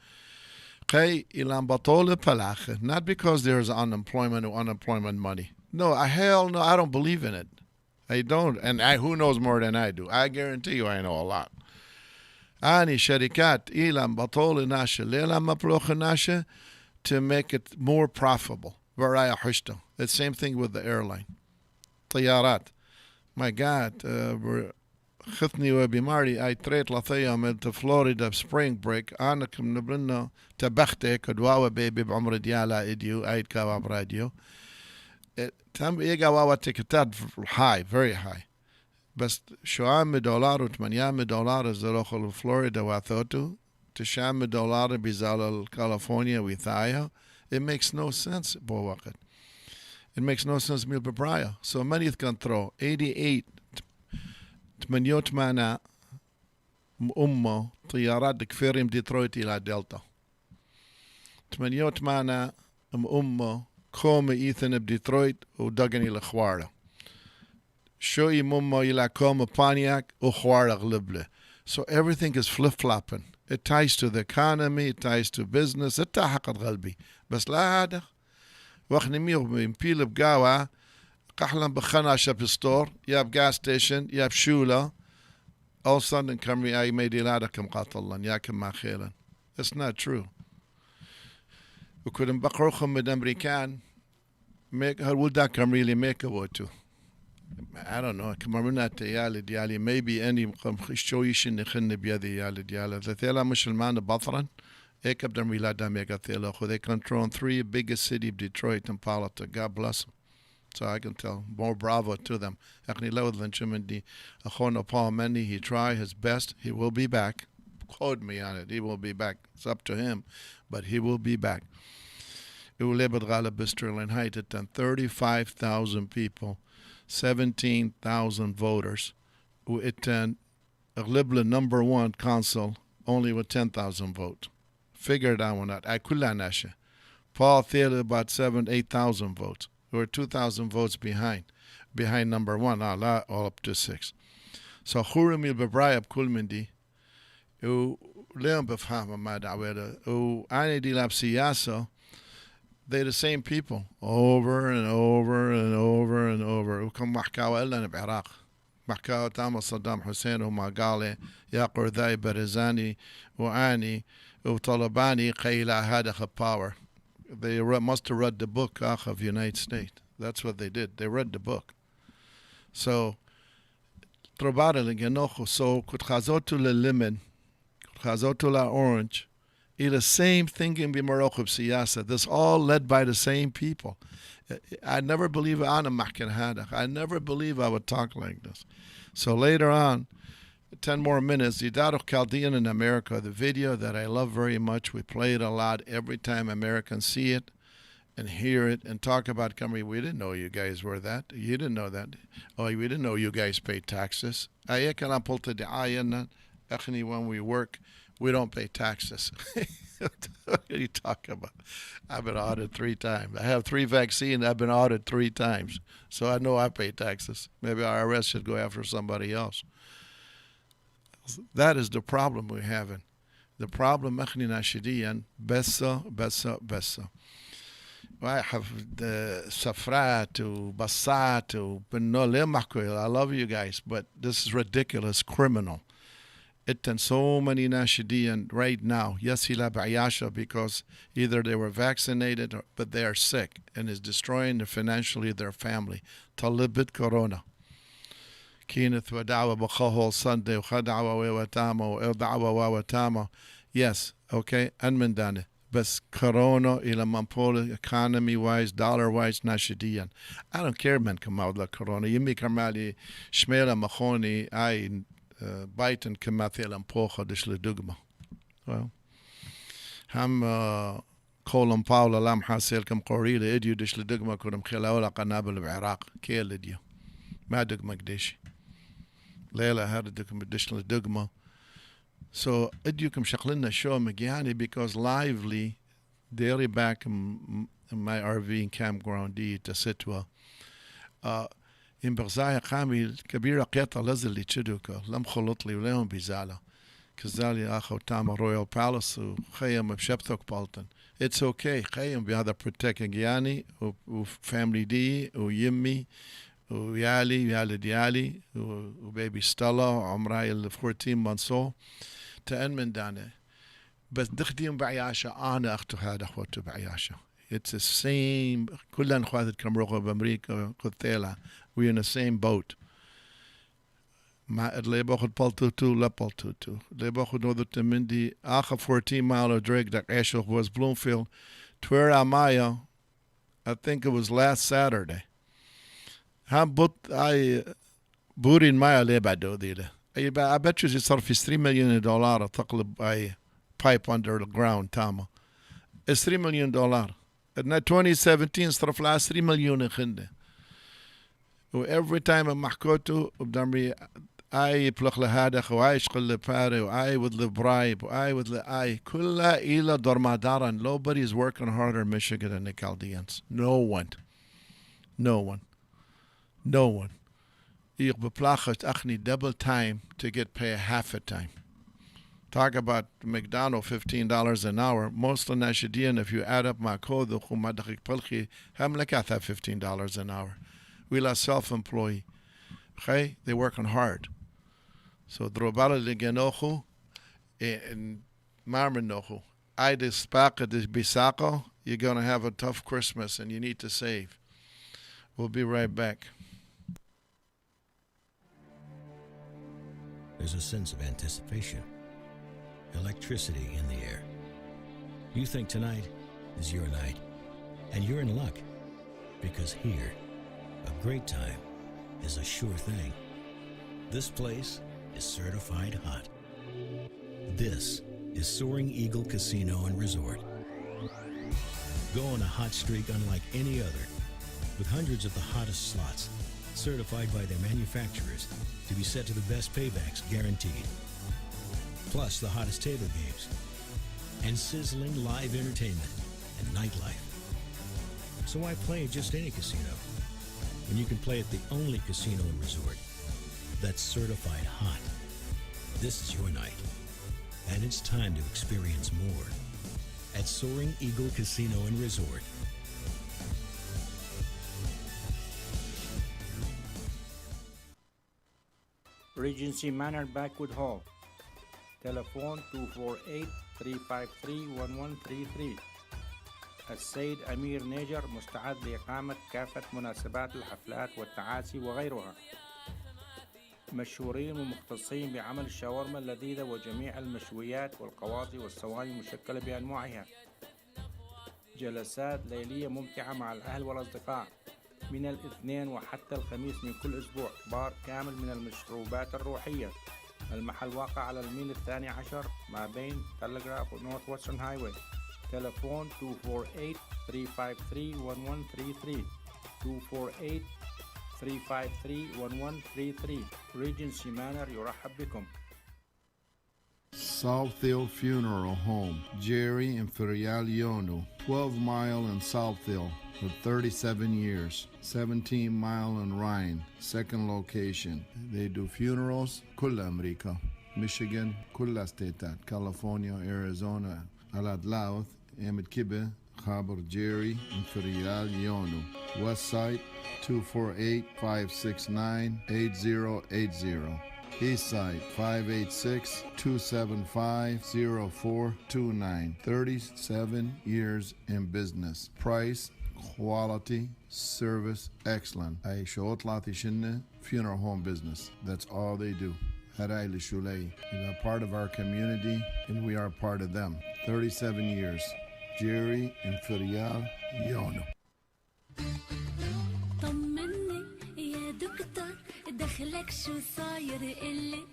Kay ilam batole palach. Not because there's unemployment or unemployment money. No, hell no, I don't believe in it. I don't, and who knows more than I do? I guarantee you I know a lot. Ani sharikat ilam batol nasha leila maploch nasha to make it more profitable. Varaya hushta. The same thing with the airline. طيارات. My God, خذني وبماري I trade لطيام to Florida spring break. أنا كم نبلنا تبختة كدواوة بيبي بعمر ديالا إديو أيد كواب راديو. تم إيجا واوا تيكتات high, very high. بس $7 $8 زروخل فلوريدا واثوتو $9 بيزال كاليفورنيا ويثايا. It makes no sense بو وقت. It makes no sense ميل ببرايا. So many can throw 88 88 أمه طيارات كفيرم ديترويت إلى دلتا 88 أمه كوم إيثن بديترويت ودقن إلى خوارة شوي ممه إلى كوم بانياك وخوارة غلبله. So everything is flip-flopping. It ties to the economy, it ties to business. it حقد قلبي بس لا هذا وقت نميو بيمبيل بقاوة قحلم بخناشة بستور يا بجاس ستيشن يا بشولة all of a sudden come I made إلادكم قاتلا ياكم ما خيلا. It's not true. وكلم بقروخم من أمريكان make هالولدا كم really make a vote. I don't know. كمرنا تيالي ديالي maybe any شويش نخن بيدي يالي ديالي ثلاثة مسلمان بطرا إيك بدهم ولادهم يقتلوا. They control 3 biggest city of Detroit and politics. God bless them. So I can tell more bravo to them. He tried his best. He will be back. Quote me on it. He will be back. It's up to him, but he will be back. It will live at 35,000 people, 17,000 voters. Who attend a number 1 council only with 10,000 votes. Figure it out when that. I could Paul Theater about 8,000 votes. We were 2,000 votes behind number 1, all up to 6. So Khurumi Babraya Kulmindi, who Leon Bafhama Madaweda, who Ani Dilap Siyasa, they're the same people over and over and over and over. Who come Mahkawa Elan Iraq. Mahkawa Tama Saddam Hussein, who Magali, Yaqur Dai Barizani, who Ani, who Talabani, Qayla Hadakha power. They must have read the book of United States. That's what they did. They read the book. So, so kutchazotu le lemon, kutchazotu la orange, the same thing in Bimarokh siyasa. This all led by the same people. I never believe Anna Mahkan Hadach. I never believe I would talk like this. So later on, 10 more minutes, Yidaruch Chaldean in America, the video that I love very much. We play it a lot every time Americans see it and hear it and talk about Camry. We didn't know you guys were that. You didn't know that. Oh, we didn't know you guys pay taxes. When we work, we don't pay taxes. What are you talking about? I've been audited 3 times. I have 3 vaccines. I've been audited 3 times. So I know I pay taxes. Maybe IRS should go after somebody else. That is the problem we're having. The problem, Machnina Shidiyan, Bessa. I have the Safrat, Bassat, Benole. I love you guys, but this is ridiculous, criminal. It and so many Nashidiyan right now, yes, he'll have because either they were vaccinated but they are sick and is destroying financially their family. Talibit Corona. كينت ودعوة بخهول Sunday وخدعوة ووتامة ودعوة ووتامة. Yes, okay, من دانه. بس كورونا إلى منبول economy wise, dollar wise ناشديا. I don't care من كماود لكورونا. يمي كمالي شميلة مخوني أي بايتن كماثيلا مبوخة دش لدقمة. Well, هم كولم باولا لام حاسيل كم قوريلة إديو دش لدقمة كورم خلاولا قنابل بعراق كيل إديو. ما دقمة قديش. ليلة هذا دكم additional dogma. So edukum shaklina show Magiani because lively daily back in my RV in campground دي تسيتوا in برزايا قامي كبيرة قيطة لازل اللي تشدوك لم خلط لي ولهم بزالة كزالي أخو تاما رويال بالاس وخيم بشبثوك بالتن. It's okay خيم بهذا protect Gianni و family دي ويمي ويالي ديالي وبيبي ستيلا عمرها ال 14 months تأن من دانا بس دخديم بعياشة أنا أختو هذا أخوته بعياشة it's the same كلنا أخوات كمروغة بأمريكا كثيلة we're in the same boat ما اللي باخد بالتوتو لا بالتوتو اللي باخد نوذت مندي آخر 14 mile drag that عيشه was Bloomfield Twer Amaya I think it was last Saturday هم بط أي بورين مايا ليه بعده ذيله I bet you صار في $3 million تقلب أي pipe under the ground تاما it's $3 million in 2017 صرف لها 3 مليون خنده و every time محكوته بدمري اي بلخ لهذا خوايش قل باري واي with the bribe واي with the اي كلها الى درمادارا nobody is working harder in Michigan than the Chaldeans no one ich beplachert achni double time to get paid half a time talk about McDonald's $15 an hour most of Nashidian if you add up my code the khumadakh palkhi ham lakatha $15 an hour we are self-employed okay they working hard so drobala ligenochu and marmenochu I dispaka this bisako you're going to have a tough Christmas and you need to save we'll be right back. There's a sense of anticipation, electricity in the air. You think tonight is your night, and you're in luck, because here, a great time is a sure thing. This place is certified hot. This is Soaring Eagle Casino and Resort. Go on a hot streak unlike any other, with hundreds of the hottest slots, certified by their manufacturers to be set to the best paybacks guaranteed. Plus the hottest table games and sizzling live entertainment and nightlife. So why play at just any casino when you can play at the only casino and resort that's certified hot? This is your night, and it's time to experience more at Soaring Eagle Casino and Resort. Regency Manor Backwood Hall. Telephone 248-353-1133. السيد أمير نيجر مستعد لإقامة كافة مناسبات الحفلات والتعاسي وغيرها. مشهورين ومختصين بعمل الشاورما اللذيذة وجميع المشويات والقواضي والصواني المشكلة بأنواعها. جلسات ليلية ممتعة مع الأهل والأصدقاء من الاثنين وحتى الخميس من كل أسبوع. بار كامل من المشروبات الروحية. المحل واقع على الميل 12 ما بين تلغراف ونورث وسترن هايوي. تلفون 248-353-1133 248-353-1133. Regency Manor يرحب بكم. Southfield Funeral Home, Jerry and Ferial Yonu, 12 Mile in Southfield for 37 years, 17 Mile in Rhine, second location. They do funerals, كل أمريكا, Michigan, كل ستيتات, California, Arizona, على لاوث, أمد كبة, خابر Jerry and Ferial Yonu. West Side, 248-569-8080. East Side, 586-275-0429. 37 years in business. Price, quality, service, excellent. أي شغل ثلاثي شنة funeral home business. That's all they do. هراي لشولي. They're part of our community and we are part of them. 37 years. Jerry and Ferial Yono. طمني يا دكتور دخلك شو صاير اللي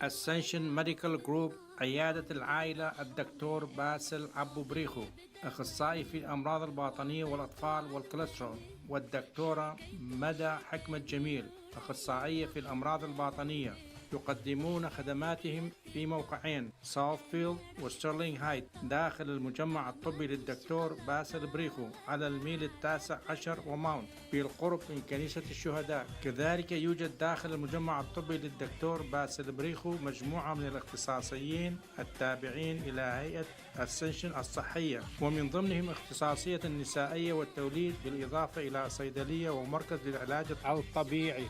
Ascension Medical Group. عيادة العائلة الدكتور باسل أبو بريخو، أخصائي في الأمراض الباطنية والأطفال والكوليسترول. والدكتورة مدى حكمة جميل، أخصائية في الأمراض الباطنية. يقدمون خدماتهم في موقعين ساوثفيلد وستيرلينغ هايت داخل المجمع الطبي للدكتور باسل بريخو على الميل 19 وماونت بالقرب من كنيسة الشهداء. كذلك يوجد داخل المجمع الطبي للدكتور باسل بريخو مجموعة من الاختصاصيين التابعين إلى هيئة أسنشن الصحية، ومن ضمنهم اختصاصية النسائية والتوليد بالإضافة إلى صيدلية ومركز للعلاج الطبيعي.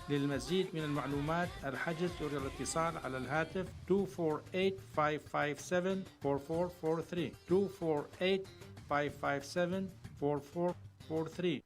للمزيد من المعلومات الحجز والاتصال على الهاتف 248-557-4443 248-557-4443.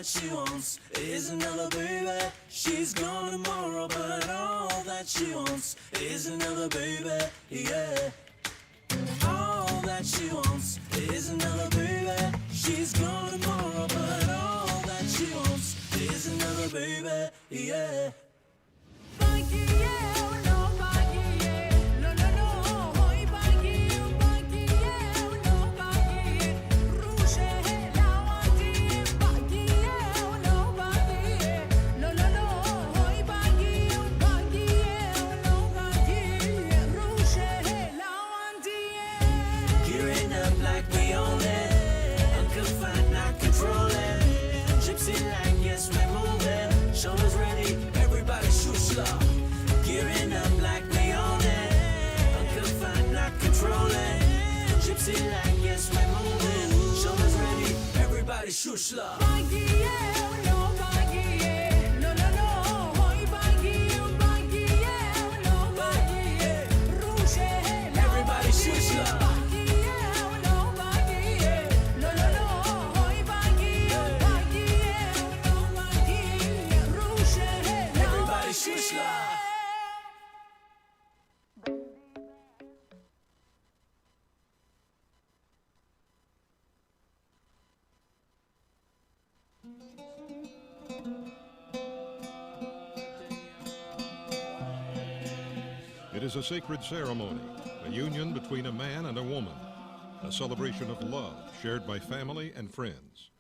She wants is another baby. She's gone tomorrow, but all that she wants is another baby. Yeah. All that she wants is another baby. She's gone tomorrow, but all that she wants is another baby. Yeah. Shushla. Everybody shushla. Everybody shushla. It is a sacred ceremony, a union between a man and a woman, a celebration of love shared by family and friends.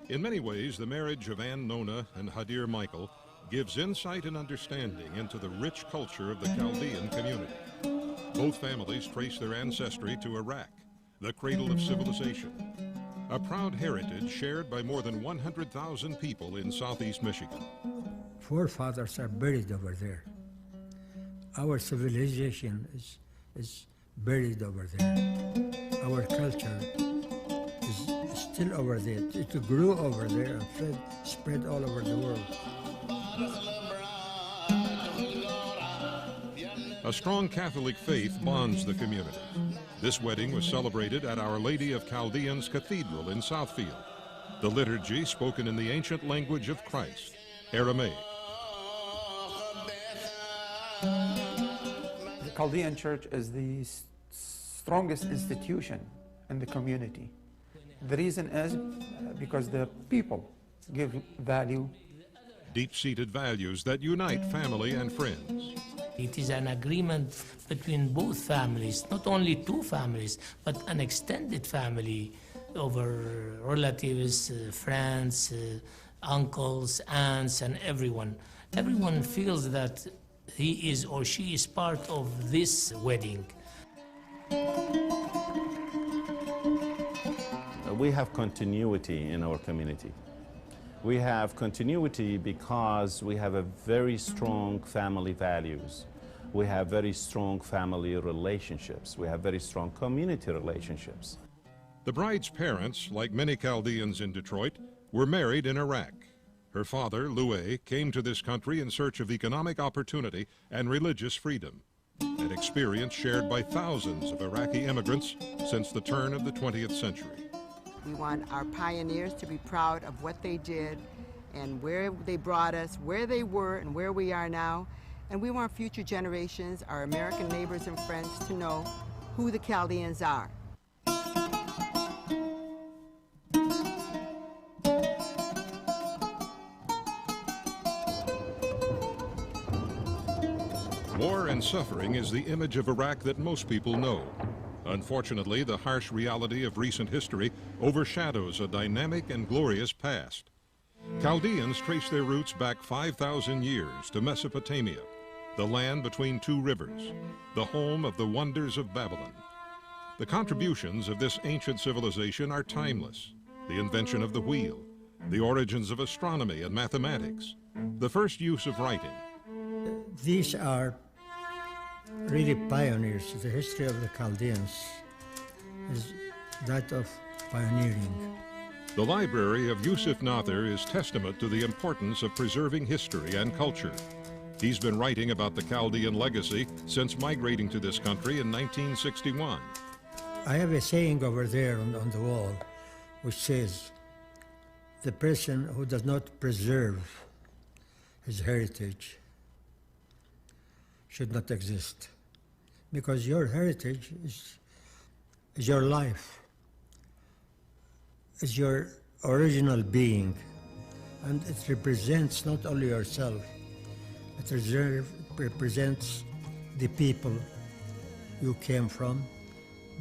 In many ways, the marriage of Ann Nona and Hadir Michael gives insight and understanding into the rich culture of the Chaldean community. Both families trace their ancestry to Iraq, the cradle of civilization, a proud heritage shared by more than 100,000 people in southeast Michigan. Forefathers are buried over there. Our civilization is buried over there. Our culture is still over there. It grew over there and spread all over the world. A strong Catholic faith bonds the community. This wedding was celebrated at Our Lady of Chaldeans Cathedral in Southfield. The liturgy spoken in the ancient language of Christ, Aramaic. The Chaldean Church is the strongest institution in the community. The reason is because the people give value. Deep-seated values that unite family and friends. It is an agreement between both families, not only two families, but an extended family over relatives, friends, uncles, aunts, and everyone. Everyone feels that he is or she is part of this wedding. We have continuity in our community. We have continuity because we have a very strong family values. We have very strong family relationships. We have very strong community relationships. The bride's parents, like many Chaldeans in Detroit, were married in Iraq. Her father, Loué, came to this country in search of economic opportunity and religious freedom, an experience shared by thousands of Iraqi immigrants since the turn of the 20th century. We want our pioneers to be proud of what they did and where they brought us, where they were and where we are now. And we want future generations, our American neighbors and friends, to know who the Chaldeans are. War and suffering is the image of Iraq that most people know. Unfortunately, the harsh reality of recent history overshadows a dynamic and glorious past. Chaldeans trace their roots back 5,000 years to Mesopotamia, the land between two rivers, the home of the wonders of Babylon. The contributions of this ancient civilization are timeless. The invention of the wheel, the origins of astronomy and mathematics, the first use of writing. These are really pioneers. The history of the Chaldeans is that of pioneering. The library of Yusuf Nather is testament to the importance of preserving history and culture. He's been writing about the Chaldean legacy since migrating to this country in 1961. I have a saying over there on the wall which says, the person who does not preserve his heritage should not exist, because your heritage is your life, is your original being, and it represents not only yourself, it represents the people you came from,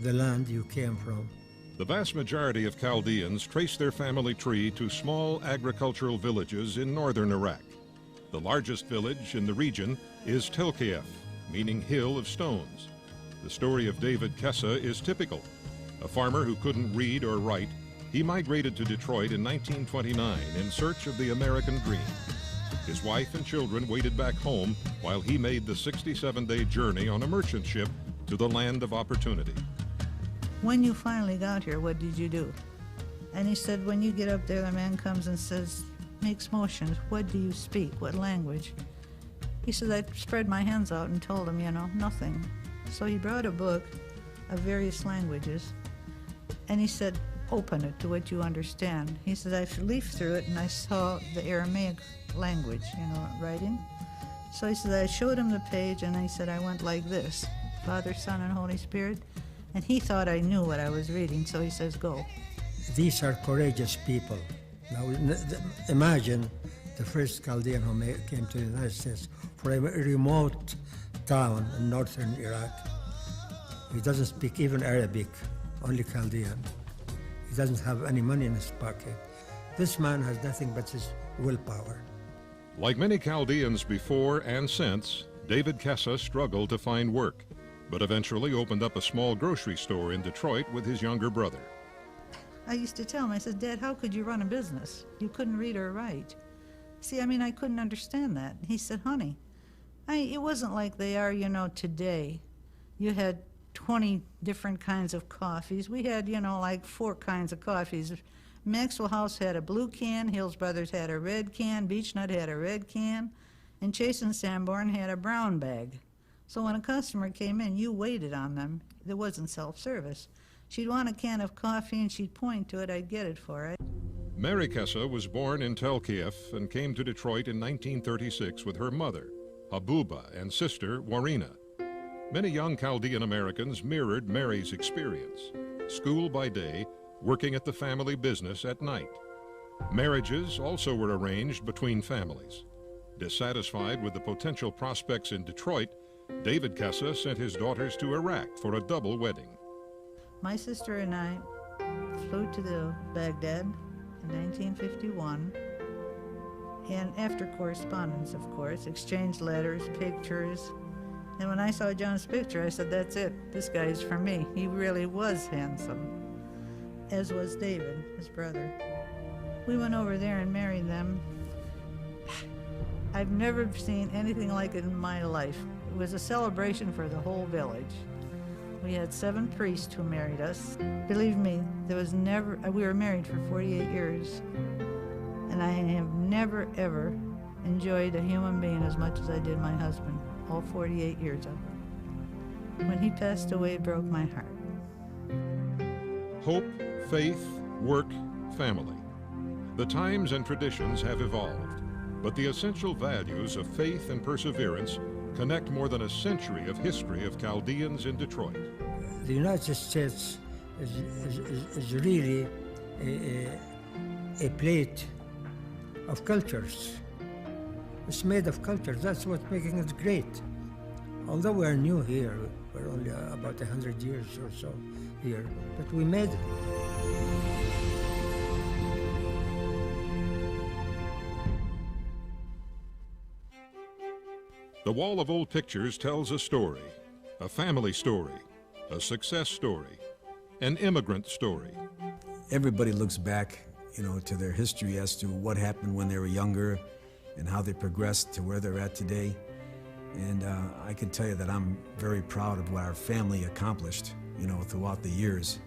the land you came from. The vast majority of Chaldeans trace their family tree to small agricultural villages in northern Iraq. The largest village in the region is Telkief, meaning hill of stones. The story of David Kessa is typical. A farmer who couldn't read or write, he migrated to Detroit in 1929 in search of the American dream. His wife and children waited back home while he made the 67-day journey on a merchant ship to the land of opportunity. When you finally got here, what did you do? And he said, when you get up there, the man comes and says, makes motions. What do you speak? What language? He said, I spread my hands out and told him, nothing. So he brought a book of various languages, and he said, open it to what you understand. He said, I leafed through it, and I saw the Aramaic language, writing. So he said, I showed him the page, and he said, I went like this, Father, Son, and Holy Spirit. And he thought I knew what I was reading, so he says, go. These are courageous people. Now, imagine the first Chaldean who came to the United States from a remote town in northern Iraq. He doesn't speak even Arabic, only Chaldean. He doesn't have any money in his pocket. This man has nothing but his willpower. Like many Chaldeans before and since, David Kessa struggled to find work, but eventually opened up a small grocery store in Detroit with his younger brother. I used to tell him, I said, Dad, how could you run a business? You couldn't read or write. See, I mean, I couldn't understand that. He said, honey, it wasn't like they are, today. You had 20 different kinds of coffees. We had, like 4 kinds of coffees. Maxwell House had a blue can, Hills Brothers had a red can, Beechnut had a red can, and Chase and Sanborn had a brown bag. So when a customer came in, you waited on them. There wasn't self-service. She'd want a can of coffee and she'd point to it, I'd get it for her. Mary Kessa was born in Tel Kiev and came to Detroit in 1936 with her mother, Habuba, and sister, Warina. Many young Chaldean Americans mirrored Mary's experience. School by day, working at the family business at night. Marriages also were arranged between families. Dissatisfied with the potential prospects in Detroit, David Kessa sent his daughters to Iraq for a double wedding. My sister and I flew to Baghdad in 1951, and after correspondence, of course, exchanged letters, pictures, and when I saw John's picture, I said, that's it, this guy's for me. He really was handsome, as was David, his brother. We went over there and married them. I've never seen anything like it in my life. It was a celebration for the whole village. We had 7 priests who married us. Believe me, we were married for 48 years, and I have never, ever enjoyed a human being as much as I did my husband, all 48 years of it. When he passed away, it broke my heart. Hope, faith, work, family. The times and traditions have evolved, but the essential values of faith and perseverance connect more than a century of history of Chaldeans in Detroit. The United States is really a plate of cultures. It's made of cultures. That's what's making it great. Although we're new here, we're only about 100 years or so here, but we made it. The wall of old pictures tells a story, a family story, a success story, an immigrant story. Everybody looks back, to their history as to what happened when they were younger and how they progressed to where they're at today. And I can tell you that I'm very proud of what our family accomplished, throughout the years.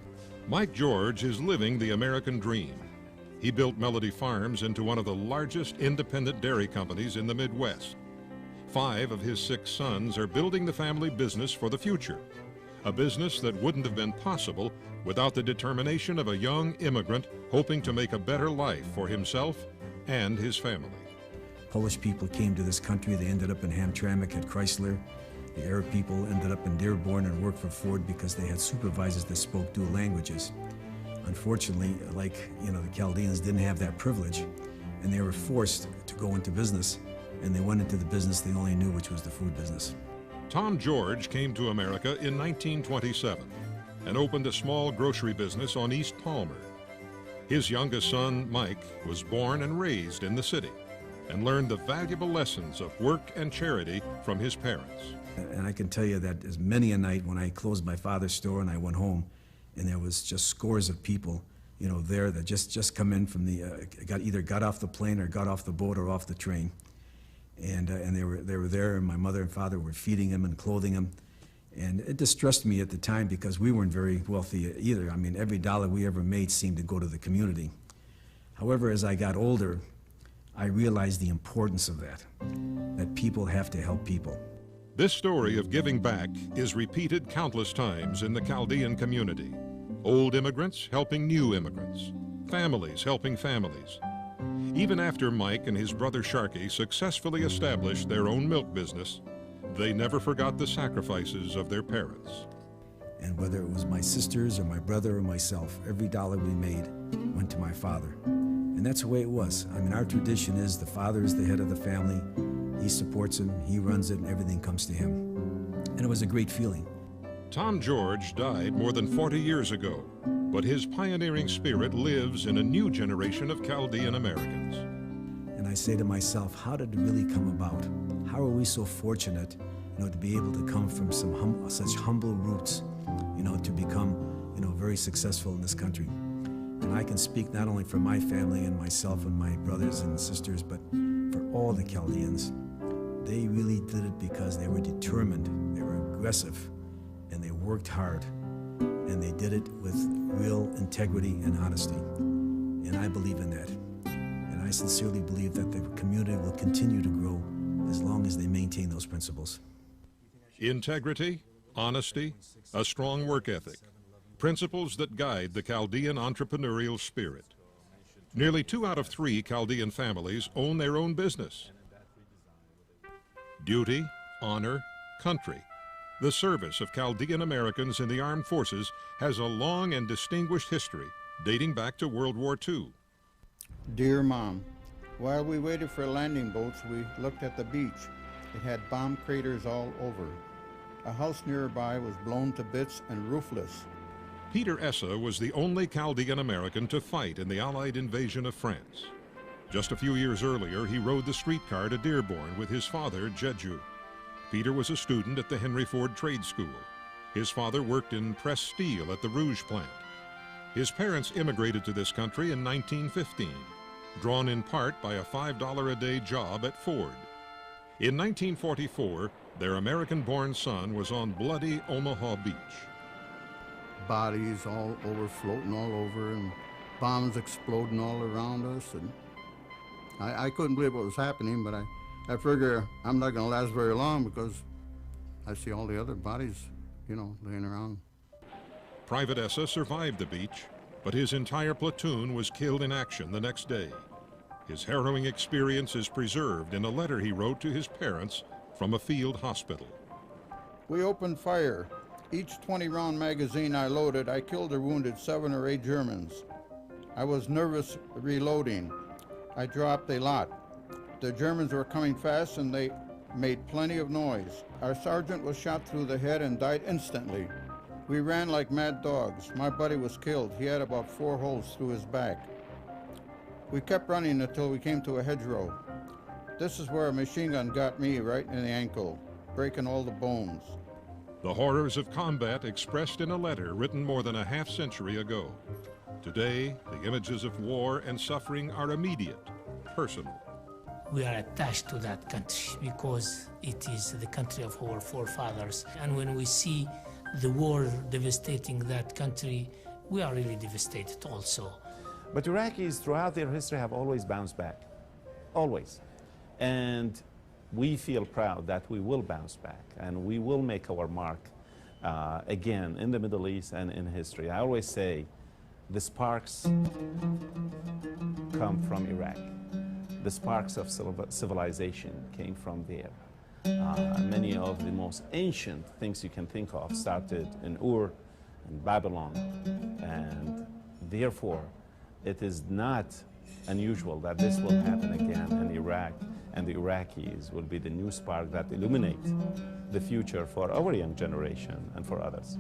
Mike George is living the American dream. He built Melody Farms into one of the largest independent dairy companies in the Midwest. 5 of his 6 sons are building the family business for the future, a business that wouldn't have been possible without the determination of a young immigrant hoping to make a better life for himself and his family. Polish people came to this country. They ended up in Hamtramck at Chrysler. The Arab people ended up in Dearborn and worked for Ford because they had supervisors that spoke dual languages. Unfortunately, the Chaldeans didn't have that privilege, and they were forced to go into business. And they went into the business they only knew, which was the food business. Tom George came to America in 1927 and opened a small grocery business on East Palmer. His youngest son, Mike, was born and raised in the city and learned the valuable lessons of work and charity from his parents. And I can tell you that as many a night when I closed my father's store and I went home, and there was just scores of people, there that just come in from either got off the plane or got off the boat or off the train. And they were there, and my mother and father were feeding him and clothing him. And it distressed me at the time because we weren't very wealthy either. I mean, every dollar we ever made seemed to go to the community. However, as I got older, I realized the importance of that people have to help people. This story of giving back is repeated countless times in the Chaldean community. Old immigrants helping new immigrants, families helping families. Even after Mike and his brother Sharkey successfully established their own milk business, they never forgot the sacrifices of their parents. And whether it was my sisters or my brother or myself, every dollar we made went to my father. And that's the way it was. I mean, our tradition is the father is the head of the family. He supports him, he runs it, and everything comes to him. And it was a great feeling. Tom George died more than 40 years ago, but his pioneering spirit lives in a new generation of Chaldean Americans. And I say to myself, how did it really come about? How are we so fortunate, to be able to come from such humble roots, to become, very successful in this country? And I can speak not only for my family and myself and my brothers and sisters, but for all the Chaldeans. They really did it because they were determined, they were aggressive, and they worked hard. And they did it with real integrity and honesty. And I believe in that. And I sincerely believe that the community will continue to grow as long as they maintain those principles. Integrity, honesty, a strong work ethic, principles that guide the Chaldean entrepreneurial spirit. Nearly 2 out of 3 Chaldean families own their own business. Duty, honor, country. The service of Chaldean Americans in the armed forces has a long and distinguished history dating back to World War II. Dear Mom, while we waited for landing boats, we looked at the beach. It had bomb craters all over. A house nearby was blown to bits and roofless. Peter Essa was the only Chaldean American to fight in the Allied invasion of France. Just a few years earlier, he rode the streetcar to Dearborn with his father, Jeju. Peter was a student at the Henry Ford Trade School. His father worked in pressed steel at the Rouge plant. His parents immigrated to this country in 1915, drawn in part by a $5 a day job at Ford. In 1944, their American-born son was on bloody Omaha Beach. Bodies all over, floating all over, and bombs exploding all around us. And I couldn't believe what was happening, but I figure I'm not going to last very long because I see all the other bodies, laying around. Private Essa survived the beach, but his entire platoon was killed in action the next day. His harrowing experience is preserved in a letter he wrote to his parents from a field hospital. We opened fire. Each 20-round magazine I loaded, I killed or wounded 7 or 8 Germans. I was nervous reloading. I dropped a lot. The Germans were coming fast and they made plenty of noise. Our sergeant was shot through the head and died instantly. We ran like mad dogs. My buddy was killed. He had about 4 holes through his back. We kept running until we came to a hedgerow. This is where a machine gun got me right in the ankle, breaking all the bones. The horrors of combat expressed in a letter written more than a half-century ago. Today, the images of war and suffering are immediate, personal. We are attached to that country because it is the country of our forefathers. And when we see the war devastating that country, we are really devastated also. But Iraqis throughout their history have always bounced back, always. And we feel proud that we will bounce back and we will make our mark again in the Middle East and in history. I always say the sparks come from Iraq. The sparks of civilization came from there. Many of the most ancient things you can think of started in Ur, in Babylon, and therefore it is not unusual that this will happen again in Iraq, and the Iraqis will be the new spark that illuminate the future for our young generation and for others.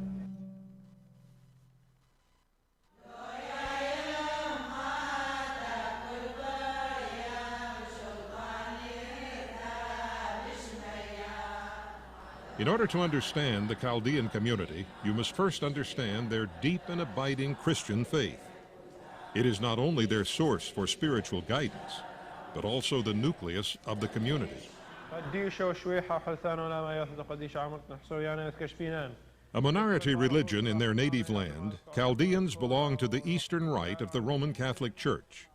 In order to understand the Chaldean community, you must first understand their deep and abiding Christian faith. It is not only their source for spiritual guidance, but also the nucleus of the community. A minority religion in their native land, Chaldeans belong to the Eastern Rite of the Roman Catholic Church.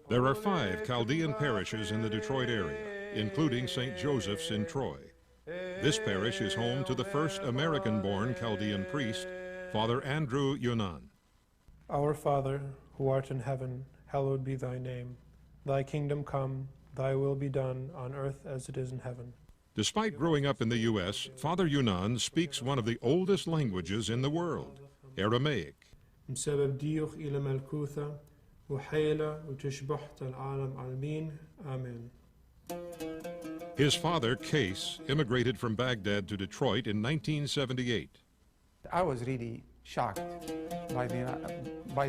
There are 5 Chaldean parishes in the Detroit area, including St. Joseph's in Troy. This parish is home to the first American-born Chaldean priest, Father Andrew Yunan. Our Father, who art in heaven, hallowed be thy name. Thy kingdom come, thy will be done on earth as it is in heaven. Despite growing up in the U.S., Father Yunan speaks one of the oldest languages in the world, Aramaic. بسبب ديوخ إلى ملكوثة وحيلة وتشبحت العالم عالمين آمين. His father, Case, immigrated from Baghdad to Detroit in 1978. I was really shocked by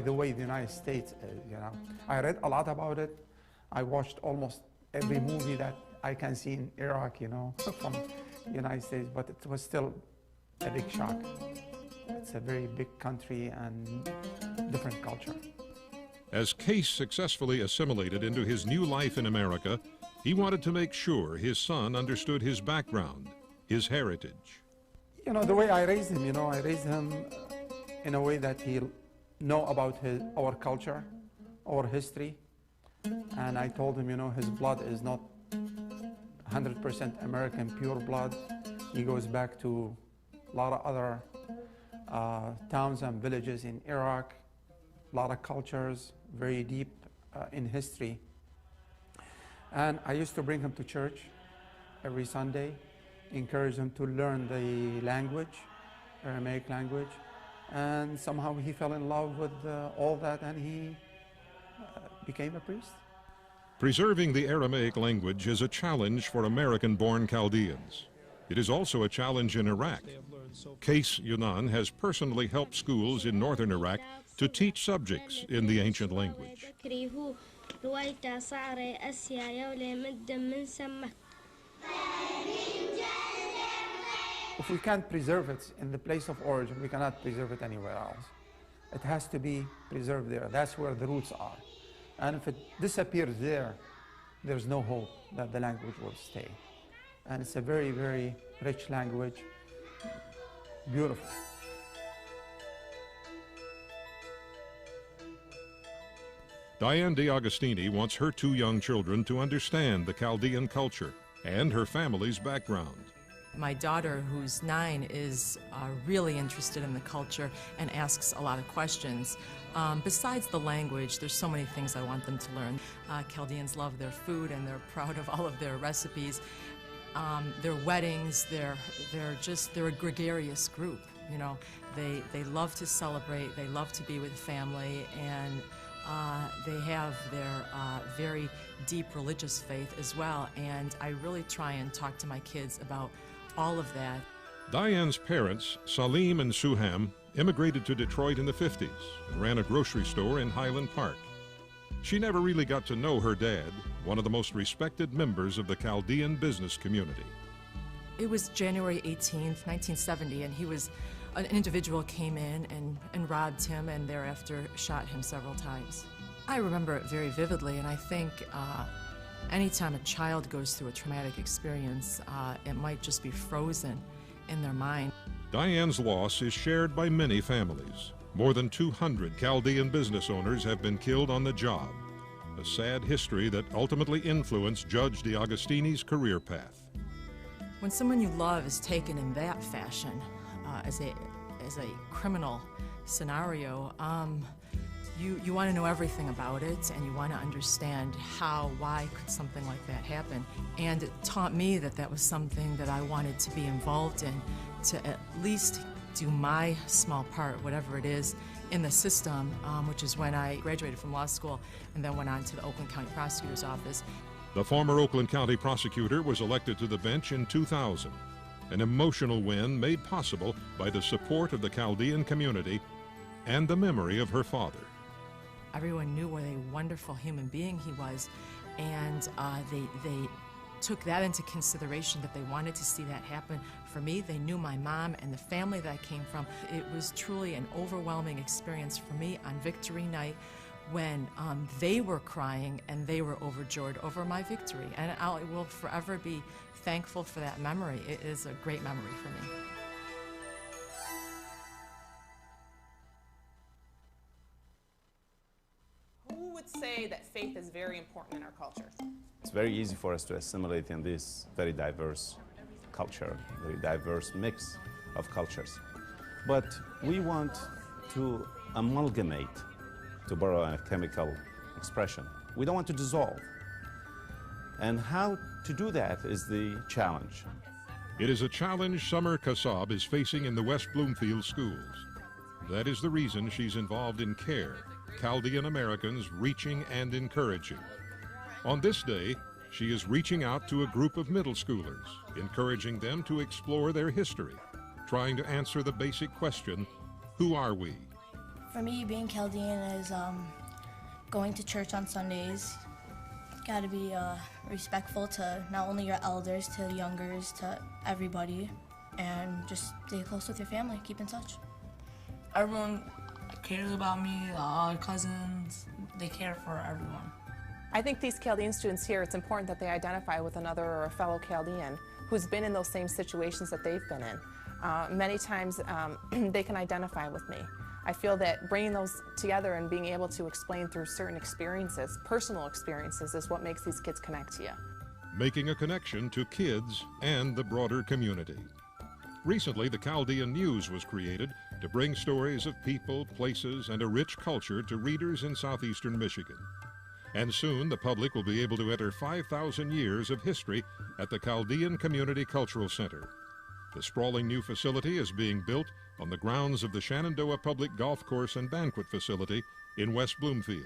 the way the United States is, I read a lot about it. I watched almost every movie that I can see in Iraq, you know, from the United States, but it was still a big shock. It's a very big country and different culture. As Case successfully assimilated into his new life in America, he wanted to make sure his son understood his background, his heritage. You know, the way I raised him, I raised him in a way that he'll know about our culture, our history. And I told him, his blood is not 100% American pure blood. He goes back to a lot of other towns and villages in Iraq, a lot of cultures, very deep in history. And I used to bring him to church every Sunday, encourage him to learn the language, Aramaic language, and somehow he fell in love with all that, and he became a priest. Preserving the Aramaic language is a challenge for American-born Chaldeans. It is also a challenge in Iraq. Case Yunan has personally helped schools in northern Iraq to teach subjects in the ancient language. If we can't preserve it in the place of origin, we cannot preserve it anywhere else. It has to be preserved there. That's where the roots are. And if it disappears there, there's no hope that the language will stay. And it's a very, very rich language, beautiful. Diane DeAugustini wants her two young children to understand the Chaldean culture and her family's background. My daughter, who's 9, is really interested in the culture and asks a lot of questions. Besides the language, there's so many things I want them to learn. Chaldeans love their food and they're proud of all of their recipes. Their weddings, they're a gregarious group. They love to celebrate, they love to be with family, and they have their very deep religious faith as well. And I really try and talk to my kids about all of that. Diane's parents, Salim and Suham, immigrated to Detroit in the 50s and ran a grocery store in Highland Park. She never really got to know her dad, one of the most respected members of the Chaldean business community. It was January 18th, 1970, and an individual came in and robbed him and thereafter shot him several times. I remember it very vividly, and I think anytime a child goes through a traumatic experience, it might just be frozen in their mind. Diane's loss is shared by many families. More than 200 Chaldean business owners have been killed on the job, a sad history that ultimately influenced Judge DeAugustini's career path. When someone you love is taken in that fashion, as a criminal scenario, you want to know everything about it, and you want to understand why could something like that happen. And it taught me that was something that I wanted to be involved in, to at least do my small part, whatever it is, in the system, which is when I graduated from law school and then went on to the Oakland County Prosecutor's Office. The former Oakland County prosecutor was elected to the bench in 2000, an emotional win made possible by the support of the Chaldean community and the memory of her father. Everyone knew what a wonderful human being he was, and they took that into consideration, that they wanted to see that happen for me. They knew my mom and the family that I came from. It was truly an overwhelming experience for me on victory night when they were crying and they were overjoyed over my victory. And I will forever be thankful for that memory. It is a great memory for me. Who would say that faith is very important in our culture? It's very easy for us to assimilate in this very diverse culture, very diverse mix of cultures. But we want to amalgamate, to borrow a chemical expression. We don't want to dissolve. And how to do that is the challenge. It is a challenge Summer Kassab is facing in the West Bloomfield schools. That is the reason she's involved in CARE, Chaldean Americans Reaching and Encouraging. On this day, she is reaching out to a group of middle schoolers, encouraging them to explore their history, trying to answer the basic question, who are we? For me, being Chaldean is going to church on Sundays, got to be respectful to not only your elders, to the youngers, to everybody, and just stay close with your family, keep in touch. Everyone cares about me, all our cousins, they care for everyone. I think these Chaldean students here, it's important that they identify with another or a fellow Chaldean who's been in those same situations that they've been in. Many times they can identify with me. I feel that bringing those together and being able to explain through certain experiences, personal experiences, is what makes these kids connect to you. Making a connection to kids and the broader community. Recently, the Chaldean News was created to bring stories of people, places, and a rich culture to readers in southeastern Michigan. And soon, the public will be able to enter 5,000 years of history at the Chaldean Community Cultural Center. The sprawling new facility is being built on the grounds of the Shenandoah Public Golf Course and Banquet Facility in West Bloomfield.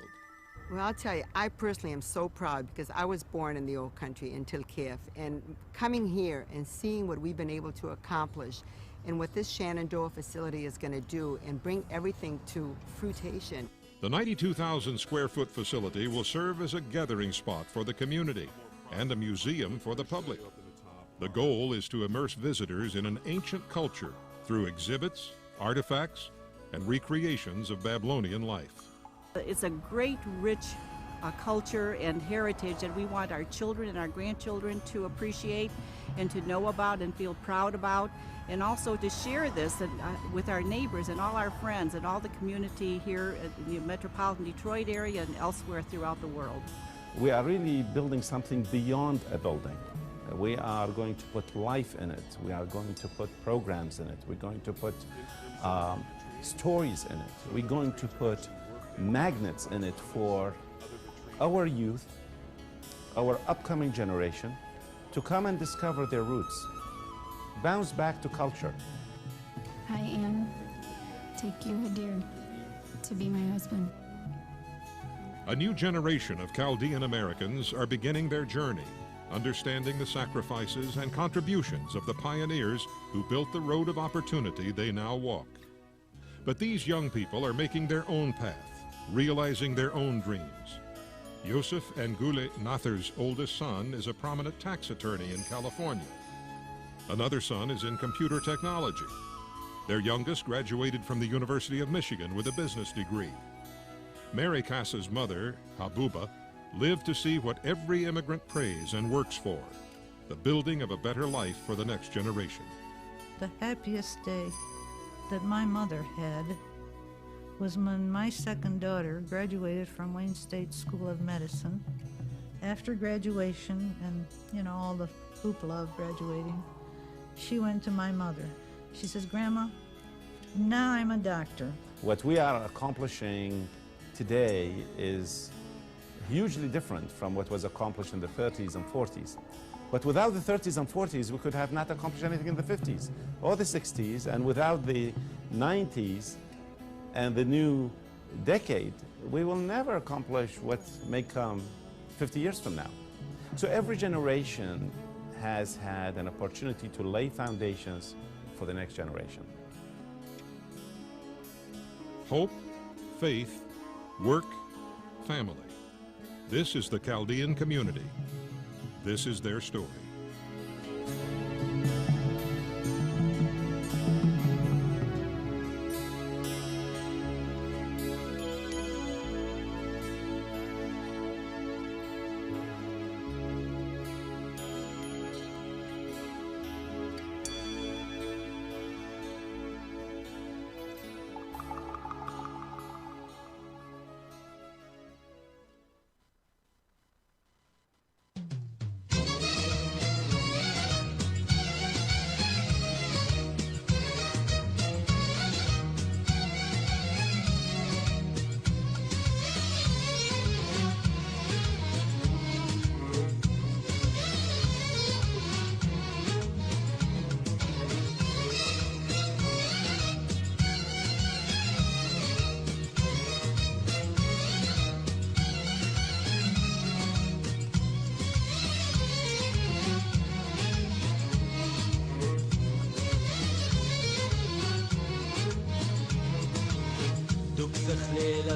Well, I'll tell you, I personally am so proud because I was born in the old country in Tilkif, and coming here and seeing what we've been able to accomplish and what this Shenandoah facility is going to do and bring everything to fruition. The 92,000 square foot facility will serve as a gathering spot for the community and a museum for the public. The goal is to immerse visitors in an ancient culture through exhibits, artifacts, and recreations of Babylonian life. It's a great, rich culture and heritage that we want our children and our grandchildren to appreciate and to know about and feel proud about, and also to share this with our neighbors and all our friends and all the community here in the metropolitan Detroit area and elsewhere throughout the world. We are really building something beyond a building. We are going to put life in it. We are going to put programs in it. We're going to put stories in it. We're going to put magnets in it for our youth, our upcoming generation, to come and discover their roots, bounce back to culture. I am take you, Hadir, to be my husband. A new generation of Chaldean Americans are beginning their journey, understanding the sacrifices and contributions of the pioneers who built the road of opportunity they now walk. But these young people are making their own path, realizing their own dreams. Yosef and Gule Nather's oldest son is a prominent tax attorney in California. Another son is in computer technology. Their youngest graduated from the University of Michigan with a business degree. Mary Kassa's mother, Habuba, lived to see what every immigrant prays and works for, the building of a better life for the next generation. The happiest day that my mother had was when my second daughter graduated from Wayne State School of Medicine. After graduation and, all the hoopla of graduating, she went to my mother. She says, "Grandma, now I'm a doctor." What we are accomplishing today is hugely different from what was accomplished in the 30s and 40s. But without the 30s and 40s, we could have not accomplished anything in the 50s or the 60s, and without the 90s and the new decade, we will never accomplish what may come 50 years from now. So every generation has had an opportunity to lay foundations for the next generation. Hope, faith, work, family. This is the Chaldean community. This is their story.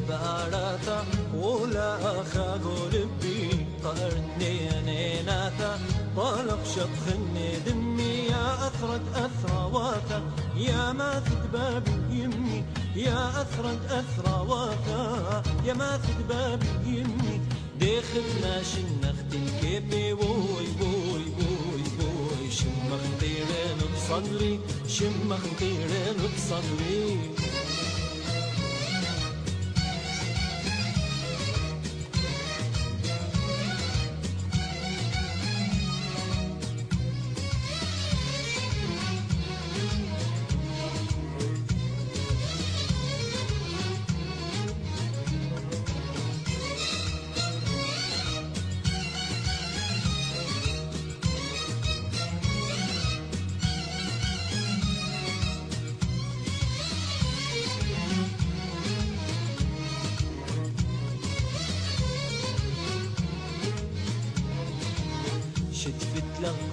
بارتا ولا خاغو لبي طائرني نيناتا طالق شطخني دمي يا أثرد أثرواتا يا ماثد بابي يمي يا أثرد أثرواتا يا ماثد بابي يمي داخلنا شنخت الكيبي ووي ووي ووي ووي شمخ طيران بصدري شمخ طيران بصدري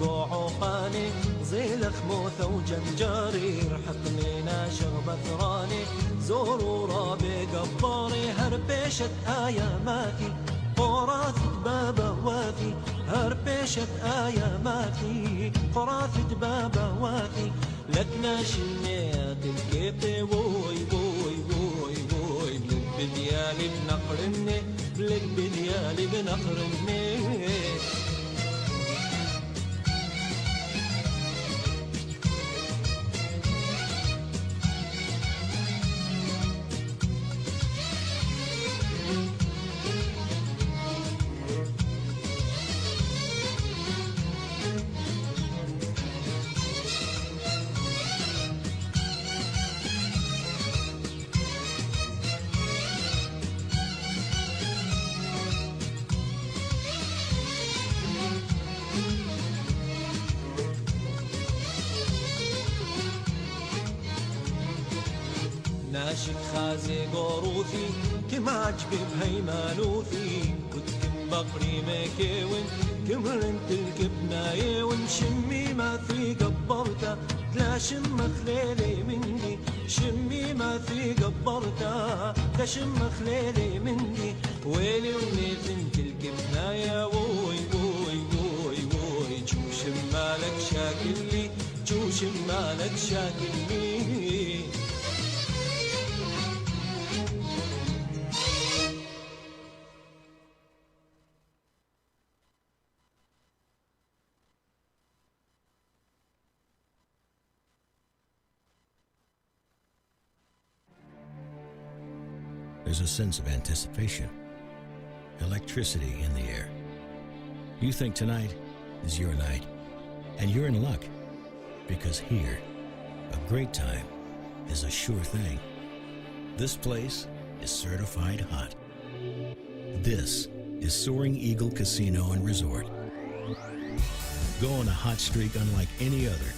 عوقاني زيلخ موثة وجنجاري رحقني ناشر بثراني زور ورابي قباري هربيشة آياماتي قراثة بابا واثي هربيشة آياماتي قراثة بابا واثي لك ناشنيات الكيبي ووي ووي ووي ووي بالبديالي بنقرني بالبديالي بنقرني ناشك خازي قروثي كما عجبي بهيمانوثي كنت كم بقري مكيون كمرنت الكبناية ونشمي ما في قبرتا تلا شم خليلي مني شمي ما في قبرتا تلا شم خليلي مني ويلي ونيثنت الكبناية ووي ووي ووي ووي جوش مالك شاكلي جوش مالك شاكلي There's a sense of anticipation, electricity in the air. You think tonight is your night, and you're in luck, because here, a great time is a sure thing. This place is certified hot. This is Soaring Eagle Casino and Resort. Go on a hot streak unlike any other,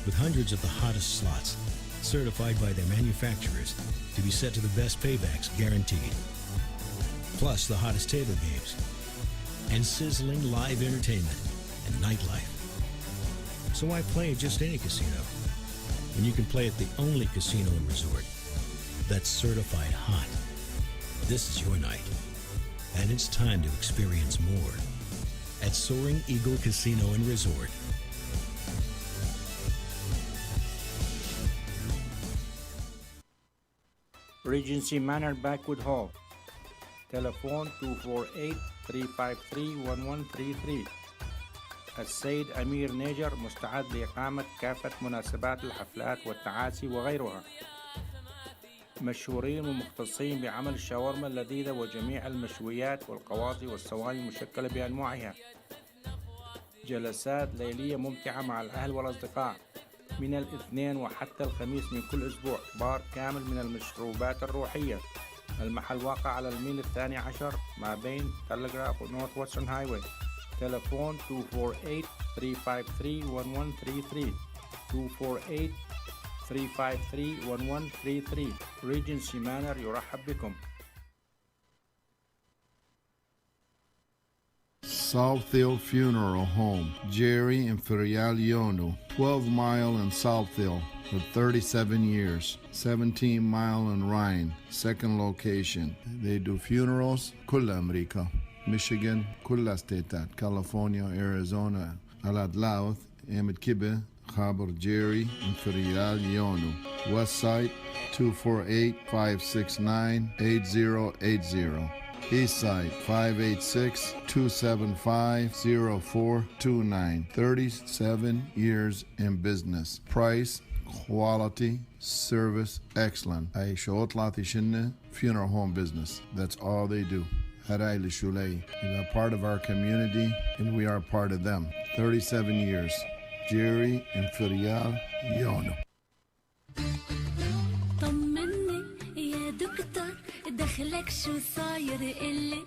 with hundreds of the hottest slots, certified by their manufacturers to be set to the best paybacks guaranteed. Plus the hottest table games and sizzling live entertainment and nightlife. So why play at just any casino when you can play at the only casino and resort that's certified hot? This is your night, and it's time to experience more at Soaring Eagle Casino and Resort. Regency Manor Backwood Hall. Telephone 248-353-1133. السيد أمير نيجر مستعد لإقامة كافة مناسبات الحفلات والتعاسي وغيرها. مشهورين ومختصين بعمل الشاورما اللذيذة وجميع المشويات والقواضي والصواني المشكلة بأنواعها. جلسات ليلية ممتعة مع الأهل والأصدقاء من الاثنين وحتى الخميس من كل أسبوع. بار كامل من المشروبات الروحية. المحل واقع على الميل 12 ما بين تلغراف ونورث وسترن هايواي. تلفون 248-353-1133 248-353-1133. ريجنسي مانر يرحب بكم. Southfield Funeral Home, Jerry and Ferial Yono, 12 Mile in Southfield for 37 years, 17 Mile in Rhine, second location. They do funerals, كل أمريكا. Michigan, كل ستيتات, California, Arizona, على لاوث, Emmett Kibbe, Khabar Jerry, Imperial Yonu. West side 248-569-8080. East side 586-275-0429. 37 years in business. Price, quality, service, excellent. أي شو طلعتي شنة funeral home business. That's all they do. Harai Lishulei. You are part of our community and we are part of them. 37 years. Jerry Imperial Yono. طمني يا دكتور دخلك شو صاير إلي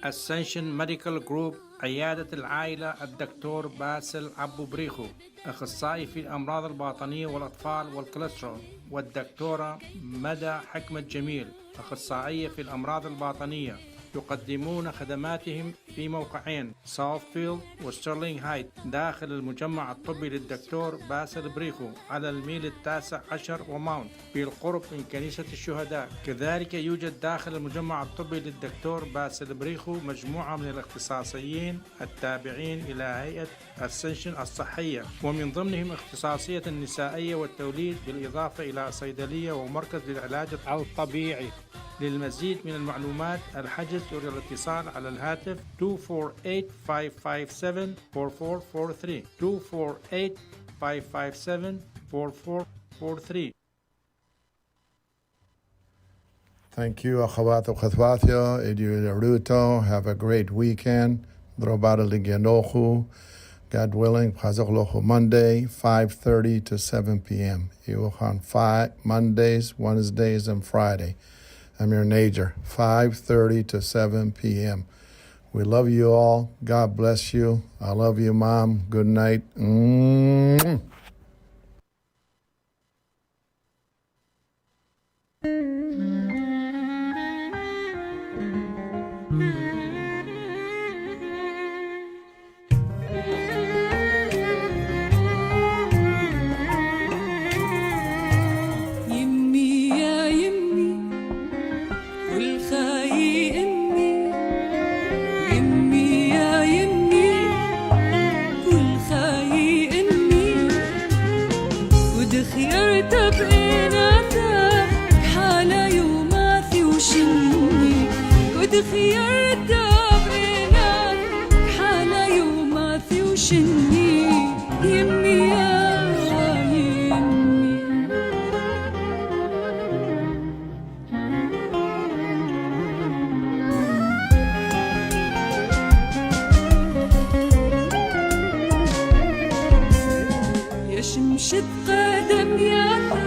Ascension Medical Group عيادة العائلة الدكتور باسل عبو بريخو أخصائي في الأمراض الباطنية والأطفال والكوليسترول والدكتورة مدى حكمة جميل أخصائية في الأمراض الباطنية يقدمون خدماتهم في موقعين ساوثفيلد وستيرلينغ هايت داخل المجمع الطبي للدكتور باسل بريخو على الميل 19 وماونت بالقرب من كنيسة الشهداء. كذلك يوجد داخل المجمع الطبي للدكتور باسل بريخو مجموعة من الاختصاصيين التابعين إلى هيئة أسنشن الصحية ومن ضمنهم اختصاصية النسائية والتوليد بالإضافة إلى صيدلية ومركز للعلاج الطبيعي. للمزيد من المعلومات الحجز يرجى الاتصال على الهاتف 248-557-4443 248-557-4443. Thank you, أخوات وأخواتي. إديو روتو. Have a great weekend. ضربات لجنوخو. God willing, Monday, 5:30 to 7 p.m. You will on Mondays, Wednesdays, and Friday. I'm your Najer, 5:30 to 7 p.m. We love you all. God bless you. I love you, Mom. Good night. شمشت قدم ياتا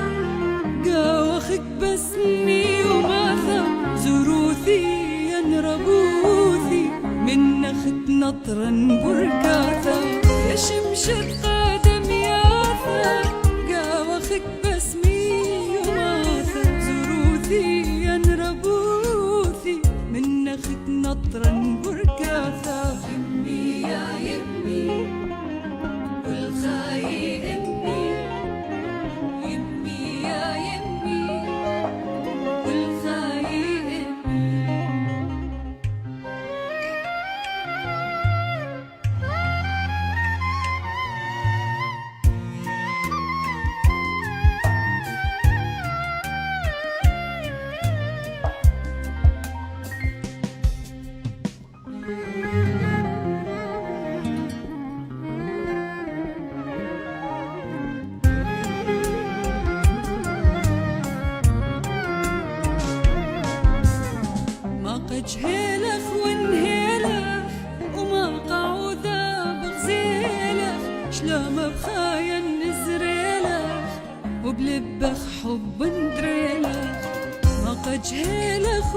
قاوخك بسني وماثا زروثي ينربوثي من نخت نطرا بركاتا يا شمشت قدم ياتا قاوخك بسمي وماثا زروثي ينربوثي من نخت نطرا بركاتا يمي يا يمي والخاي جهيلخ ونهيلخ وما قعوذة بغزيلخ شلام بخايا وبلبخ حب ندريلخ ما قد جهيلخ